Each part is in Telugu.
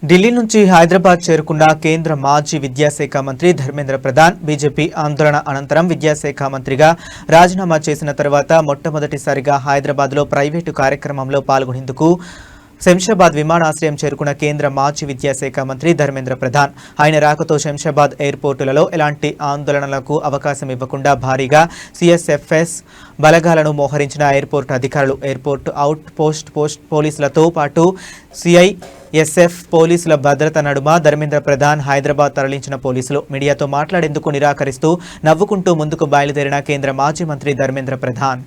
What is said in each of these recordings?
ఢిల్లీ నుంచి హైదరాబాద్ చేరుకున్న కేంద్ర మాజీ విద్యాశాఖ మంత్రి ధర్మేంద్ర ప్రధాన్ బీజేపీ ఆందోళన అనంతరం విద్యాశాఖ మంత్రిగా రాజీనామా చేసిన తర్వాత మొట్టమొదటిసారిగా హైదరాబాద్లో ప్రైవేటు కార్యక్రమంలో పాల్గొనేందుకు శంషాబాద్ విమానాశ్రయం చేరుకున్న కేంద్ర మాజీ విద్యాశాఖ మంత్రి ధర్మేంద్ర ప్రధాన్ ఆయన రాకతో శంషాబాద్ ఎయిర్పోర్టులలో ఎలాంటి ఆందోళనలకు అవకాశం ఇవ్వకుండా భారీగా సిఎస్ఎఫ్ఎస్ బలగాలను మోహరించిన ఎయిర్పోర్టు అధికారులు ఎయిర్పోర్టు అవుట్ పోస్ట్ పోలీసులతో పాటు సిఐఎస్ఎఫ్ పోలీసుల భద్రత నడుమ ధర్మేంద్ర ప్రధాన్ హైదరాబాద్ తరలించిన పోలీసులు మీడియాతో మాట్లాడేందుకు నిరాకరిస్తూ నవ్వుకుంటూ ముందుకు బయలుదేరిన కేంద్ర మాజీ మంత్రి ధర్మేంద్ర ప్రధాన్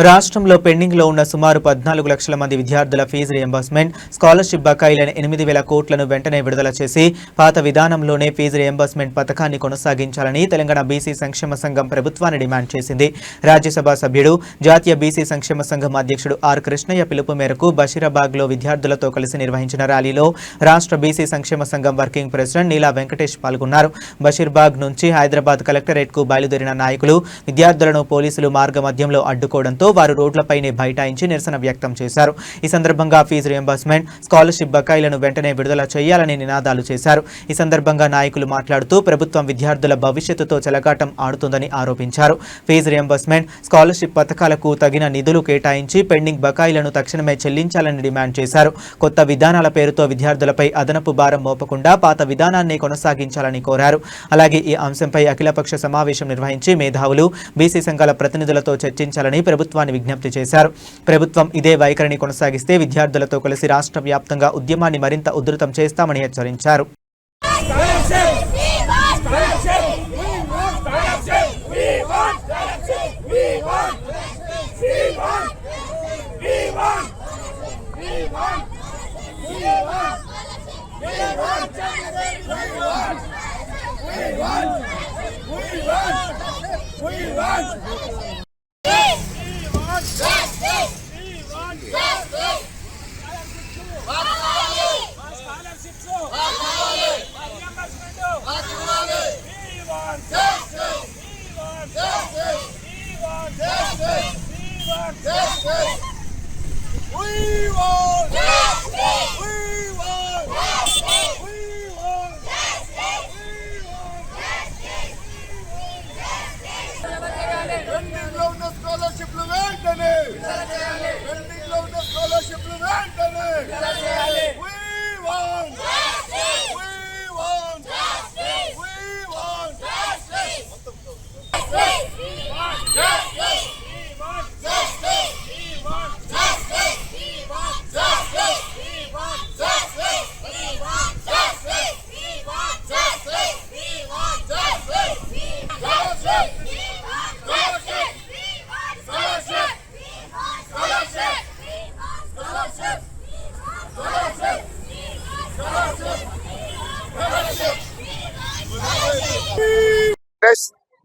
రాష్ట్రంలో పెండింగ్లో ఉన్న సుమారు 14 లక్షల మంది విద్యార్థుల ఫీజు రియంబర్స్మెంట్ స్కాలర్షిప్ బకాయిలైన 8,000 కోట్లను వెంటనే విడుదల చేసి పాత విధానంలోనే ఫీజు రియంబర్స్మెంట్ పథకాన్ని కొనసాగించాలని తెలంగాణ బీసీ సంక్షేమ సంఘం ప్రభుత్వాన్ని డిమాండ్ చేసింది. రాజ్యసభ సభ్యుడు జాతీయ బీసీ సంక్షేమ సంఘం అధ్యక్షుడు ఆర్ కృష్ణయ్య పిలుపు మేరకు బషీరాబాద్లో విద్యార్థులతో కలిసి నిర్వహించిన ర్యాలీలో రాష్ట్ర బీసీ సంక్షేమ సంఘం వర్కింగ్ ప్రెసిడెంట్ నీలా వెంకటేష్ పాల్గొన్నారు. బషీర్బాగ్ నుంచి హైదరాబాద్ కలెక్టరేట్కు బయలుదేరిన నాయకులు విద్యార్థులను పోలీసులు మార్గమధ్యంలో అడ్డుకోవడంతో వారు రోడ్లపైనే బైఠాయించి నిరసన వ్యక్తం చేశారు. ఈ సందర్భంగా ఫీజు రియంబర్స్మెంట్ స్కాలర్షిప్ బకాయిలను వెంటనే విడుదల చేయాలని నినాదాలు చేశారు. ఈ సందర్భంగా నాయకులు మాట్లాడుతూ ప్రభుత్వం విద్యార్థుల భవిష్యత్తుతో చెలగాటం ఆడుతుందని ఆరోపించారు. ఫీజు రియంబర్స్మెంట్ స్కాలర్షిప్ పథకాలకు తగిన నిధులు కేటాయించి పెండింగ్ బకాయిలను తక్షణమే చెల్లించాలని డిమాండ్ చేశారు. కొత్త విధానాల పేరుతో విద్యార్థులపై అదనపు భారం మోపకుండా పాత విధానాన్ని కొనసాగించాలని కోరారు. అలాగే ఈ అంశంపై అఖిలపక్ష సమావేశం నిర్వహించి మేధావులు బీసీ సంఘాల ప్రతినిధులతో చర్చించాలని ప్రభుత్వాన్ని విజ్ఞప్తి చేశారు. ప్రభుత్వం ఇదే వైఖరిని కొనసాగిస్తే విద్యార్థులతో కలిసి రాష్ట్ర వ్యాప్తంగా ఉద్యమాన్ని మరింత ఉధృతం చేస్తామని హెచ్చరించారు.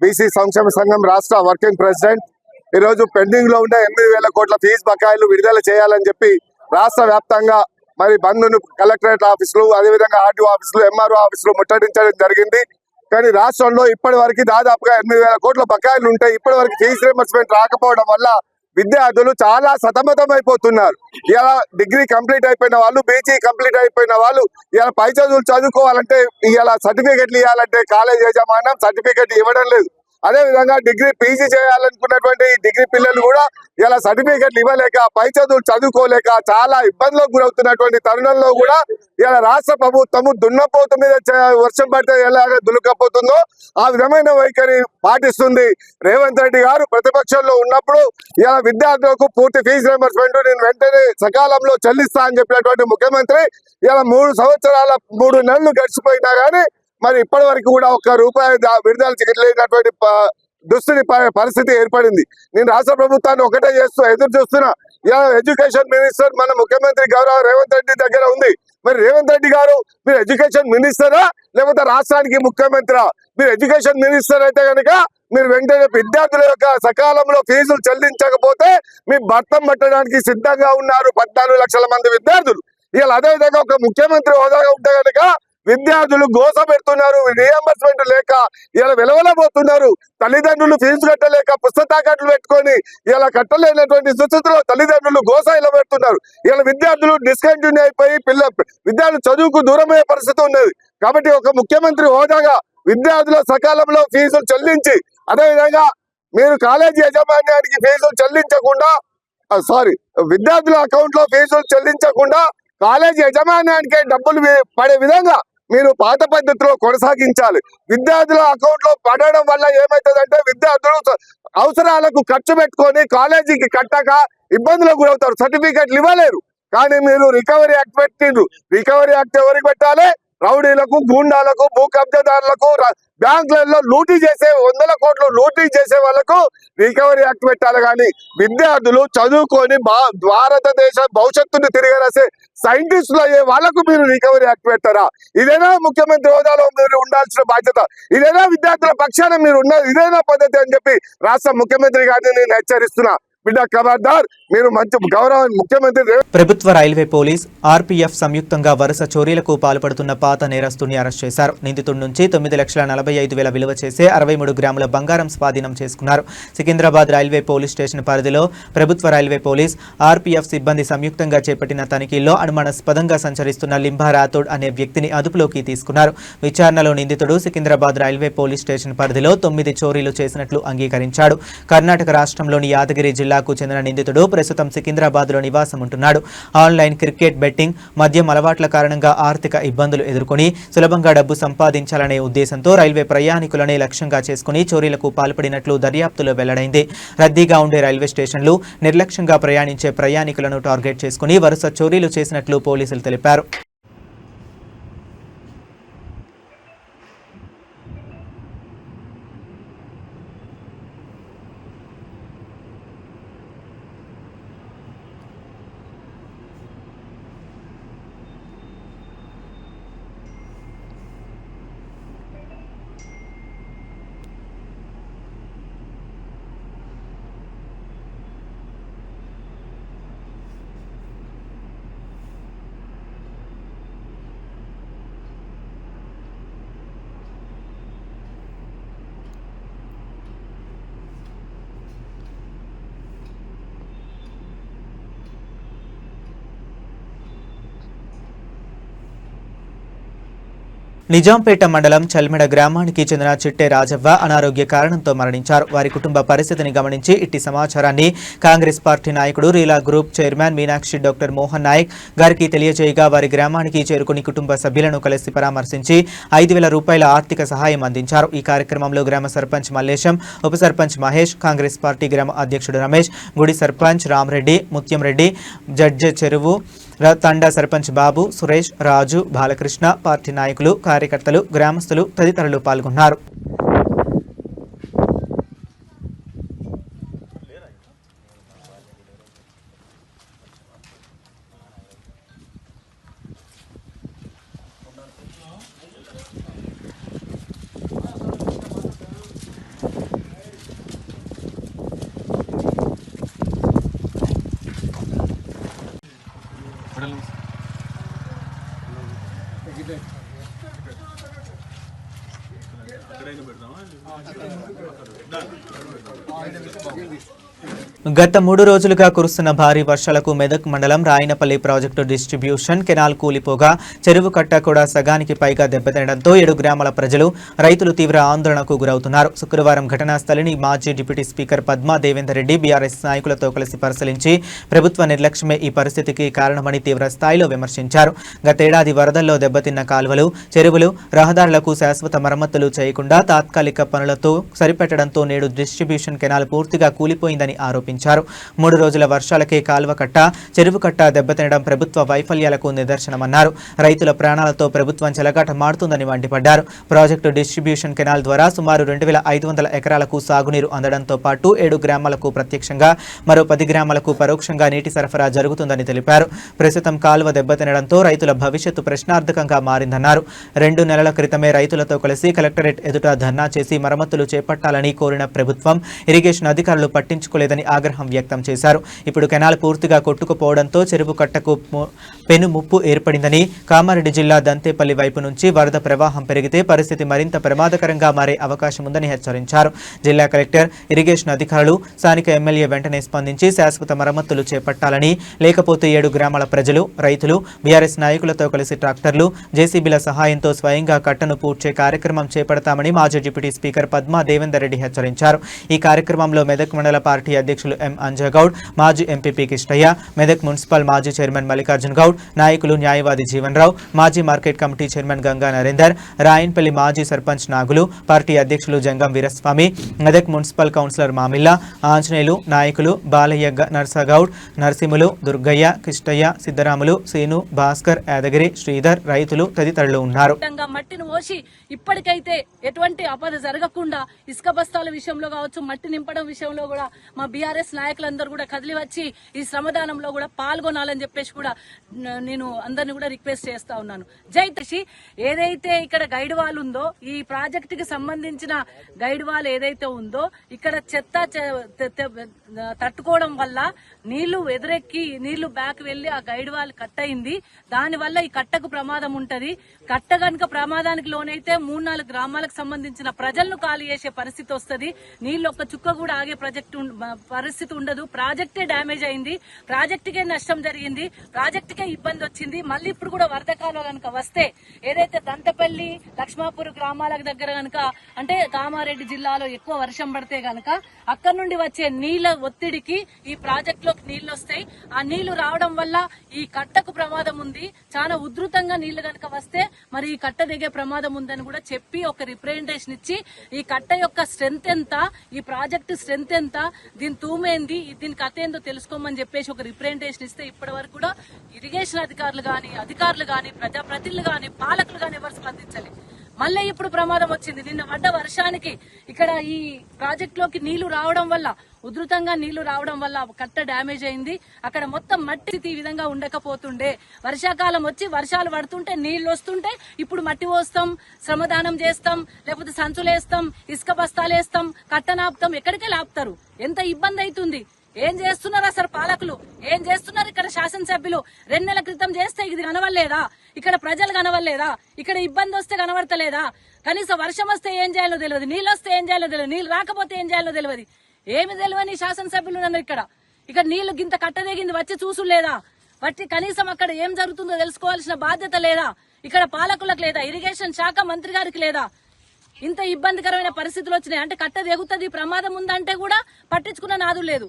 బీసీ సంక్షేమ సంఘం రాష్ట్ర వర్కింగ్ ప్రెసిడెంట్ ఈ రోజు పెండింగ్ లో ఉన్న 8,000 కోట్ల ఫీజు బకాయిలు విడుదల చేయాలని చెప్పి రాష్ట్ర వ్యాప్తంగా మరి బంద్ను కలెక్టరేట్ ఆఫీసులు అదేవిధంగా ఆర్డీఓ ఆఫీసులు ఎంఆర్ఓ ఆఫీసులు ముట్టడించడం జరిగింది. కానీ రాష్ట్రంలో ఇప్పటి వరకు దాదాపుగా 8,000 కోట్ల బకాయిలు ఉంటే ఇప్పటి వరకు ఫీజు రియంబర్స్మెంట్ రాకపోవడం వల్ల విద్యార్థులు చాలా సతమతం అయిపోతున్నారు. ఇలా డిగ్రీ కంప్లీట్ అయిపోయిన వాళ్ళు, బీసీ కంప్లీట్ అయిపోయిన వాళ్ళు ఇలా పై చదువులు చదువుకోవాలంటే ఇలా సర్టిఫికెట్లు ఇవ్వాలంటే కాలేజ్ యాజమాన్యం సర్టిఫికెట్ ఇవ్వడం లేదు. అదే విధంగా డిగ్రీ పీజీ చేయాలనుకున్నటువంటి డిగ్రీ పిల్లలు కూడా ఇలా సర్టిఫికెట్లు ఇవ్వలేక పై చదువులు చదువుకోలేక చాలా ఇబ్బందులకు గురవుతున్నటువంటి తరుణంలో కూడా ఇలా రాష్ట్ర ప్రభుత్వము దున్నపోతు మీద వర్షం పడితే ఎలాగ దులుకపోతుందో ఆ విధమైన వైఖరి పాటిస్తుంది. రేవంత్ రెడ్డి గారు ప్రతిపక్షంలో ఉన్నప్పుడు ఇలా విద్యార్థులకు పూర్తి ఫీజు రియంబర్స్మెంట్ నేను వెంటనే సకాలంలో చెల్లిస్తా అని చెప్పినటువంటి ముఖ్యమంత్రి ఇలా 3 సంవత్సరాల 3 నెలలు గడిచిపోయినా గానీ మరి ఇప్పటి వరకు కూడా ₹1 విడుదల చేయలేనటువంటి పరిస్థితి ఏర్పడింది. నేను రాష్ట్ర ప్రభుత్వాన్ని ఒకటే ఎదురు చూస్తున్నా. ఇలా ఎడ్యుకేషన్ మినిస్టర్ మన ముఖ్యమంత్రి గౌరవ రేవంత్ రెడ్డి దగ్గర ఉంది. మరి రేవంత్ రెడ్డి గారు మీరు ఎడ్యుకేషన్ మినిస్టరా లేకపోతే రాష్ట్రానికి ముఖ్యమంత్రి? మీరు ఎడ్యుకేషన్ మినిస్టర్ అయితే కనుక మీరు వెంటనే విద్యార్థుల యొక్క సకాలంలో ఫీజులు చెల్లించకపోతే మీ భర్తం పట్టడానికి సిద్ధంగా ఉన్నారు 14 లక్షల మంది విద్యార్థులు. ఇలా అదేవిధంగా ఒక ముఖ్యమంత్రి హోదాగా ఉంటే కనుక విద్యార్థులు గోస పెడుతున్నారు, రియంబర్స్మెంట్ లేక ఇలా వెలవలబోతున్నారు. తల్లిదండ్రులు ఫీజు కట్టలేక పుస్తకాకట్లు పెట్టుకొని ఇలా కట్టలేనటువంటి దుస్థితిలో తల్లిదండ్రులు గోస ఇలా పెడుతున్నారు. ఇలా విద్యార్థులు డిస్కంటిన్యూ అయిపోయి విద్యార్థులు చదువుకు దూరమయ్యే పరిస్థితి ఉన్నది. కాబట్టి ఒక ముఖ్యమంత్రి హోదాగా విద్యార్థుల సకాలంలో ఫీజులు చెల్లించి అదేవిధంగా మీరు కాలేజీ యాజమాన్యానికి ఫీజులు చెల్లించకుండా విద్యార్థుల అకౌంట్ లో ఫీజులు చెల్లించకుండా కాలేజీ యాజమాన్యానికే డబ్బులు పడే విధంగా మీరు పాత పద్ధతిలో కొనసాగించాలి. విద్యార్థుల అకౌంట్ లో పడడం వల్ల ఏమైతుందంటే విద్యార్థులు అవసరాలకు ఖర్చు పెట్టుకొని కాలేజీకి కట్టక ఇబ్బందులకు గురవుతారు, సర్టిఫికెట్లు ఇవ్వలేరు. కానీ మీరు రికవరీ యాక్ట్ పెట్టిండ్రు. రికవరీ యాక్ట్ ఎవరికి పెట్టాలి? రౌడీలకు, గూండాలకు, భూ కబ్జాదారులకు, బ్యాంకులలో లూటీ చేసే 100 కోట్లు లూటీ చేసే వాళ్ళకు రికవరీ యాక్ట్ పెట్టాలి. కానీ విద్యార్థులు చదువుకొని భారతదేశ భవిష్యత్తును తిరగరాసే సైంటిస్టులు అయ్యే వాళ్ళకు మీరు రికవరీ యాక్ట్ పెట్టారా? ఇదేనా ముఖ్యమంత్రి హోదాలో మీరు ఉండాల్సిన బాధ్యత? ఇదేనా విద్యార్థుల పక్షాన మీరు ఉన్నది? ఇదేనా పద్ధతి అని చెప్పి రాష్ట్ర ముఖ్యమంత్రి గారిని నేను హెచ్చరిస్తున్నా. బిడ్డ ఖబర్దార్, మీరు మంచి గౌరవ ముఖ్యమంత్రి. ప్రభుత్వ రైల్వే పోలీస్ ఆర్పీఎఫ్ సంయుక్తంగా వరుస చోరీలకు పాల్పడుతున్న పాత నేరస్తుని అరెస్ట్ చేశారు. నిందితుడి నుంచి 9,45,000 విలువ చేసే 63 గ్రాముల బంగారం స్వాధీనం చేసుకున్నారు. సికింద్రాబాద్ రైల్వే పోలీస్ స్టేషన్ పరిధిలో ప్రభుత్వ రైల్వే పోలీస్ ఆర్పీఎఫ్ సిబ్బంది సంయుక్తంగా చేపట్టిన తనిఖీల్లో అనుమానాస్పదంగా సంచరిస్తున్న లింబా రాథోడ్ అనే వ్యక్తిని అదుపులోకి తీసుకున్నారు. విచారణలో నిందితుడు సికింద్రాబాద్ రైల్వే పోలీస్ స్టేషన్ పరిధిలో 9 చోరీలు చేసినట్లు అంగీకరించాడు. కర్ణాటక రాష్ట్రంలోని యాదగిరి జిల్లాకు చెందిన నిందితుడు ప్రస్తుతం సికింద్రాబాద్ లో నివాసం ఉంటున్నాడు. ఆన్లైన్ క్రికెట్ బెట్టింగ్, మద్యం అలవాట్ల కారణంగా ఆర్థిక ఇబ్బందులు ఎదుర్కొని సులభంగా డబ్బు సంపాదించాలనే ఉద్దేశంతో రైల్వే ప్రయాణికులనే లక్ష్యంగా చేసుకుని చోరీలకు పాల్పడినట్లు దర్యాప్తులో వెల్లడైంది. రద్దీగా ఉండే రైల్వే స్టేషన్లు, నిర్లక్ష్యంగా ప్రయాణించే ప్రయాణికులను టార్గెట్ చేసుకుని వరుస చోరీలు చేసినట్లు పోలీసులు తెలిపారు. నిజాంపేట మండలం చల్మెడ గ్రామానికి చెందిన చిట్టే రాజవ్వ అనారోగ్య కారణంతో మరణించారు. వారి కుటుంబ పరిస్థితిని గమనించి ఇట్టి సమాచారాన్ని కాంగ్రెస్ పార్టీ నాయకుడు రీలా group chairman Meenakshi doctor Mohan Nayak గారికి తెలియజేయగా వారి గ్రామానికి చేరుకుని కుటుంబ సభ్యులను కలిసి పరామర్శించి ₹5,000 ఆర్థిక సహాయం అందించారు. ఈ కార్యక్రమంలో గ్రామ సర్పంచ్ మల్లేశం, ఉప సర్పంచ్ మహేష్, కాంగ్రెస్ పార్టీ గ్రామ అధ్యక్షుడు రమేష్, గుడి సర్పంచ్ రామరెడ్డి, ముత్యం రెడ్డి, జడ్జె చెరువు తండా సర్పంచ్ బాబు, సురేష్, రాజు, బాలకృష్ణ, పార్టీ నాయకులు, కార్యకర్తలు, గ్రామస్తులు తదితరులు పాల్గొన్నారు. గత 3 రోజులుగా కురుస్తున్న భారీ వర్షాలకు మెదక్ మండలం రాయనపల్లి ప్రాజెక్టు డిస్ట్రిబ్యూషన్ కెనాల్ కూలిపోగా చెరువు కట్ట కూడా సగానికి పైగా దెబ్బతినడంతో 7 గ్రామాల ప్రజలు రైతులు తీవ్ర ఆందోళనకు గురవుతున్నారు. శుక్రవారం ఘటనా స్థలిని మాజీ deputy speaker Padma Devender Reddy BRS నాయకులతో కలిసి పరిశీలించి ప్రభుత్వ నిర్లక్ష్యమే ఈ పరిస్థితికి కారణమని తీవ్ర స్థాయిలో విమర్శించారు. గతేడాది వరదల్లో దెబ్బతిన్న కాలువలు, చెరువులు, రహదారులకు శాశ్వత మరమ్మతులు చేయకుండా తాత్కాలిక పనులతో సరిపెట్టడంతో నేడు డిస్ట్రిబ్యూషన్ కెనాల్ పూర్తిగా కూలిపోయిందని ఆరోపించారు. 3 రోజుల వర్షాలకే కాలువ కట్ట, చెరువు కట్ట దెబ్బతినడం ప్రభుత్వ వైఫల్యాలకు నిదర్శనమన్నారు. రైతుల ప్రాణాలతో ప్రభుత్వం చెలగాటమాడుతుందని మండిపడ్డారు. ప్రాజెక్టు డిస్ట్రిబ్యూషన్ కెనాల్ ద్వారా సుమారు 2500 ఎకరాలకు సాగునీరు అందడంతో పాటు 7 గ్రామాలకు ప్రత్యక్షంగా, మరో 10 గ్రామాలకు పరోక్షంగా నీటి సరఫరా జరుగుతుందని తెలిపారు. ప్రస్తుతం కాలువ దెబ్బతినడంతో రైతుల భవిష్యత్తు ప్రశ్నార్థకంగా మారిందన్నారు. 2 నెలల క్రితమే రైతులతో కలిసి కలెక్టరేట్ ఎదుట ధర్నా చేసి మరమ్మతులు చేపట్టాలని కోరిన ప్రభుత్వం ఇరిగేషన్ అధికారులు పట్టించుకోలేదని ఆగ్రహం వ్యక్తం చేశారు. ఇప్పుడు కెనాల్ పూర్తిగా కొట్టుకుపోవడంతో చెరువు కట్టకు పెను ముప్పు ఏర్పడిందని, కామారెడ్డి జిల్లా దంతేపల్లి వైపు నుంచి వరద ప్రవాహం పెరిగితే పరిస్థితి మరింత ప్రమాదకరంగా మారే అవకాశం ఉందని హెచ్చరించారు. జిల్లా కలెక్టర్, ఇరిగేషన్ అధికారులు, స్థానిక ఎమ్మెల్యే వెంటనే స్పందించి శాశ్వత మరమ్మతులు చేపట్టాలని, లేకపోతే 7 గ్రామాల ప్రజలు, రైతులు బీఆర్ఎస్ నాయకులతో కలిసి ట్రాక్టర్లు, జేసీబీల సహాయంతో స్వయంగా కట్టను పూడ్చే కార్యక్రమం చేపడతామని మాజీ డిప్యూటీ స్పీకర్ పద్మా దేవేందర్ రెడ్డి హెచ్చరించారు. ఈ కార్యక్రమంలో మెదక్ మండల పార్టీ అధ్యక్షులు ఎం అంజగౌడ్, మాజీ ఎంపీపీ కిష్టయ్య, మెదక్ మున్సిపల్ మాజీ చైర్మన్ మల్లికార్జున్ గౌడ్, నాయకులు న్యాయవాది జీవన్ రావు, మాజీ market committee chairman Ganga Narender, Rayanpalli మాజీ సర్పంచ్ నాగులు, పార్టీ అధ్యక్షులు జంగం వీరస్వామి, మెదక్ మున్సిపల్ కౌన్సిలర్ మామిల్లా, ఆంజనేయులు, నాయకులు బాలయ్య, నర్సగౌడ్, నరసింహులు, దుర్గయ్య, కిష్టయ్య, సిద్ధరాములు, సీను, భాస్కర్, యాదగిరి, శ్రీధర్, రైతులు తదితరులు ఉన్నారు. మట్టిని పోసి ఇప్పటికైతే ఎటువంటి ఆపద జరగకుండా ఇసుక బస్తాల విషయంలో కావచ్చు, మట్టి నింపడం విషయంలో కూడా మా బీఆర్ఎస్ నాయకులందరూ కూడా కదిలి వచ్చి ఈ శ్రమదానంలో కూడా పాల్గొనాలని చెప్పేసి కూడా నేను అందరిని కూడా రిక్వెస్ట్ చేస్తా ఉన్నాను. జైతేసి ఏదైతే ఇక్కడ గైడ్ వాల్ ఉందో, ఈ ప్రాజెక్ట్ కి సంబంధించిన గైడ్ వాల్ ఏదైతే ఉందో, ఇక్కడ చెత్త తట్టుకోవడం వల్ల నీళ్లు ఎదురెక్కి నీళ్లు బ్యాక్ వెళ్లి ఆ గైడ్ వాల్ కట్ అయింది. దాని వల్ల ఈ కట్టకు ప్రమాదం ఉంటది. కట్ట గనుక ప్రమాదానికి లోనైతే 3-4 గ్రామాలకు సంబంధించిన ప్రజలను ఖాళీ చేసే పరిస్థితి వస్తుంది. నీళ్లు ఒక్క చుక్క కూడా ఆగే పరిస్థితి ఉండదు. ప్రాజెక్టే డ్యామేజ్ అయింది, ప్రాజెక్టుకే నష్టం జరిగింది, ప్రాజెక్టుకే ఇబ్బంది వచ్చింది. మళ్ళీ ఇప్పుడు కూడా వరద కాలం కనుక వస్తే ఏదైతే దంతపల్లి, లక్ష్మాపూర్ గ్రామాలకు దగ్గర గనుక, అంటే కామారెడ్డి జిల్లాలో ఎక్కువ వర్షం పడితే గనక అక్కడ నుండి వచ్చే నీళ్ల ఒత్తిడికి ఈ ప్రాజెక్ట్ లోకి నీళ్లు వస్తాయి. ఆ నీళ్లు రావడం వల్ల ఈ కట్టకు ప్రమాదం ఉంది. చాలా ఉధృతంగా నీళ్లు గనక వస్తే మరి ఈ కట్ట దిగే ప్రమాదం ఉందని కూడా చెప్పి ఒక రిప్రజెంటేషన్ ఇచ్చి ఈ కట్ట యొక్క స్ట్రెంత్ ఎంత, ఈ ప్రాజెక్టు స్ట్రెంత్ ఎంత, దీని తూమేంది, దీని కథ ఏందో తెలుసుకోమని చెప్పేసి ఒక రిప్రజెంటేషన్ ఇస్తే ఇప్పటి వరకు కూడా ఇరిగేషన్ అధికారులు గాని ప్రజాప్రతినిధులు గాని పాలకులు గాని ఎవరు స్పందించాలి. మళ్ళీ ఇప్పుడు ప్రమాదం వచ్చింది. నిన్న పడ్డ వర్షానికి ఇక్కడ ఈ ప్రాజెక్ట్ లోకి నీళ్లు రావడం వల్ల, ఉధృతంగా నీళ్లు రావడం వల్ల కట్ట డ్యామేజ్ అయింది. అక్కడ మొత్తం మట్టి ఈ విధంగా ఉండకపోతుండే. వర్షాకాలం వచ్చి వర్షాలు పడుతుంటే నీళ్లు వస్తుంటే ఇప్పుడు మట్టి పోస్తాం, శ్రమదానం చేస్తాం, లేకపోతే సంచులు వేస్తాం, ఇసుక బస్తాలు వేస్తాం, కట్టనాపుతాం. ఎక్కడికే లాపుతారు. ఎంత ఇబ్బంది అవుతుంది. ఏం చేస్తున్నారు అసలు పాలకులు? ఏం చేస్తున్నారు ఇక్కడ శాసనసభ్యులు? 2 నెలల క్రితం చేస్తే ఇది కనవలేదా? ఇక్కడ ప్రజలు కనవలేదా? ఇక్కడ ఇబ్బంది వస్తే కనబడతలేదా? కనీసం వర్షం వస్తే ఏం చేయాలో తెలియదు, నీళ్ళు వస్తే ఏం చేయాలో తెలియదు, నీళ్ళు రాకపోతే ఏం చేయాలో తెలియదు. ఏమి తెలియని శాసనసభ్యులు నన్ను ఇక్కడ నీళ్లు గింత కట్టదిగింది వచ్చి చూసులేదా? బట్టి కనీసం అక్కడ ఏం జరుగుతుందో తెలుసుకోవాల్సిన బాధ్యత లేదా? ఇక్కడ పాలకులకు లేదా? ఇరిగేషన్ శాఖ మంత్రి గారికి లేదా? ఇంత ఇబ్బందికరమైన పరిస్థితులు వచ్చినాయి. అంటే కట్ట దిగుతుంది, ప్రమాదం ఉందంటే కూడా పట్టించుకున్న నాదు లేదు.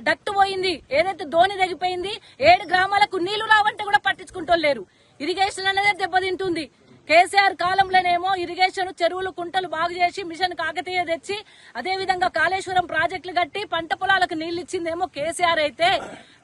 డక్టు పోయింది, ఏదైతే ధోని తెగిపోయింది, 7 గ్రామాలకు నీళ్లు రావంటే కూడా పట్టించుకుంటోలేరు. ఇరిగేషన్ అనేది దెబ్బతింటుంది. కేసీఆర్ కాలంలోనేమో ఇరిగేషన్, చెరువులు, కుంటలు బాగు చేసి మిషన్ కాకతీయ తెచ్చి అదేవిధంగా కాళేశ్వరం ప్రాజెక్టులు కట్టి పంట పొలాలకు నీళ్లు ఇచ్చిందేమో కేసీఆర్ అయితే,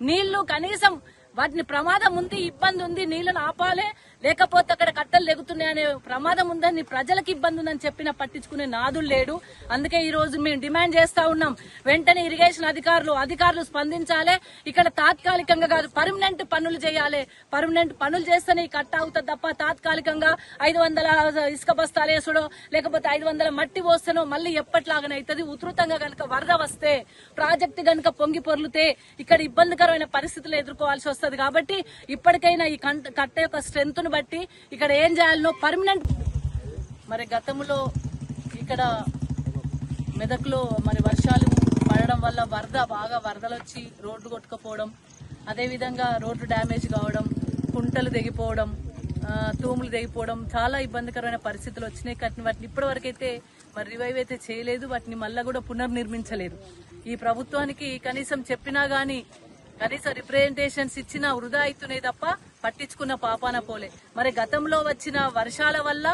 నీళ్లు కనీసం వాటిని ప్రమాదం ఉంది, ఇబ్బంది ఉంది, నీళ్లను ఆపాలే, లేకపోతే అక్కడ కట్టలు తెగుతున్నాయనే ప్రమాదం ఉందని, ప్రజలకు ఇబ్బంది ఉందని చెప్పినా పట్టించుకునే నాదులు లేడు. అందుకే ఈ రోజు మేము డిమాండ్ చేస్తా ఉన్నాం, వెంటనే ఇరిగేషన్ అధికారులు స్పందించాలి. ఇక్కడ తాత్కాలికంగా కాదు, పర్మనెంట్ పనులు చేయాలి. పర్మనెంట్ పనులు చేస్తేనే ఈ కట్ట అవుతుంది తప్ప తాత్కాలికంగా 500 ఇసుక బస్తాలు వేసడో లేకపోతే 500 మట్టి పోస్తేనో మళ్ళీ ఎప్పట్లాగానే అవుతుంది. ఉధృతంగా గనుక వరద వస్తే, ప్రాజెక్టు గనుక పొంగి పొర్లితే ఇక్కడ ఇబ్బందికరమైన పరిస్థితులు ఎదుర్కోవాల్సి వస్తుంది. కాబట్టి ఇప్పటికైనా ఈ కట్ట యొక్క స్ట్రెంత్ ను బట్టి ఇక్కడ ఏం చేయాలనో పర్మనెంట్. మరి గతంలో ఇక్కడ మెదక్లో మరి వర్షాలు పడడం వల్ల బాగా వరదలు వచ్చి రోడ్డు కొట్టుకుపోవడం, అదేవిధంగా రోడ్డు డ్యామేజ్ కావడం, కుంటలు తెగిపోవడం, తూములు తెగిపోవడం, చాలా ఇబ్బందికరమైన పరిస్థితులు వచ్చినాయి. వాటిని ఇప్పటివరకు అయితే మరి రివైవ్ అయితే చేయలేదు, వాటిని మళ్ళా కూడా పునర్నిర్మించలేదు. ఈ ప్రభుత్వానికి కనీసం చెప్పినా గానీ కనీసం రిప్రజెంటేషన్స్ ఇచ్చినా వృధా అవుతున్నాయి తప్ప పట్టించుకున్న పాపాన పోలే. మరి గతంలో వచ్చిన వర్షాల వల్ల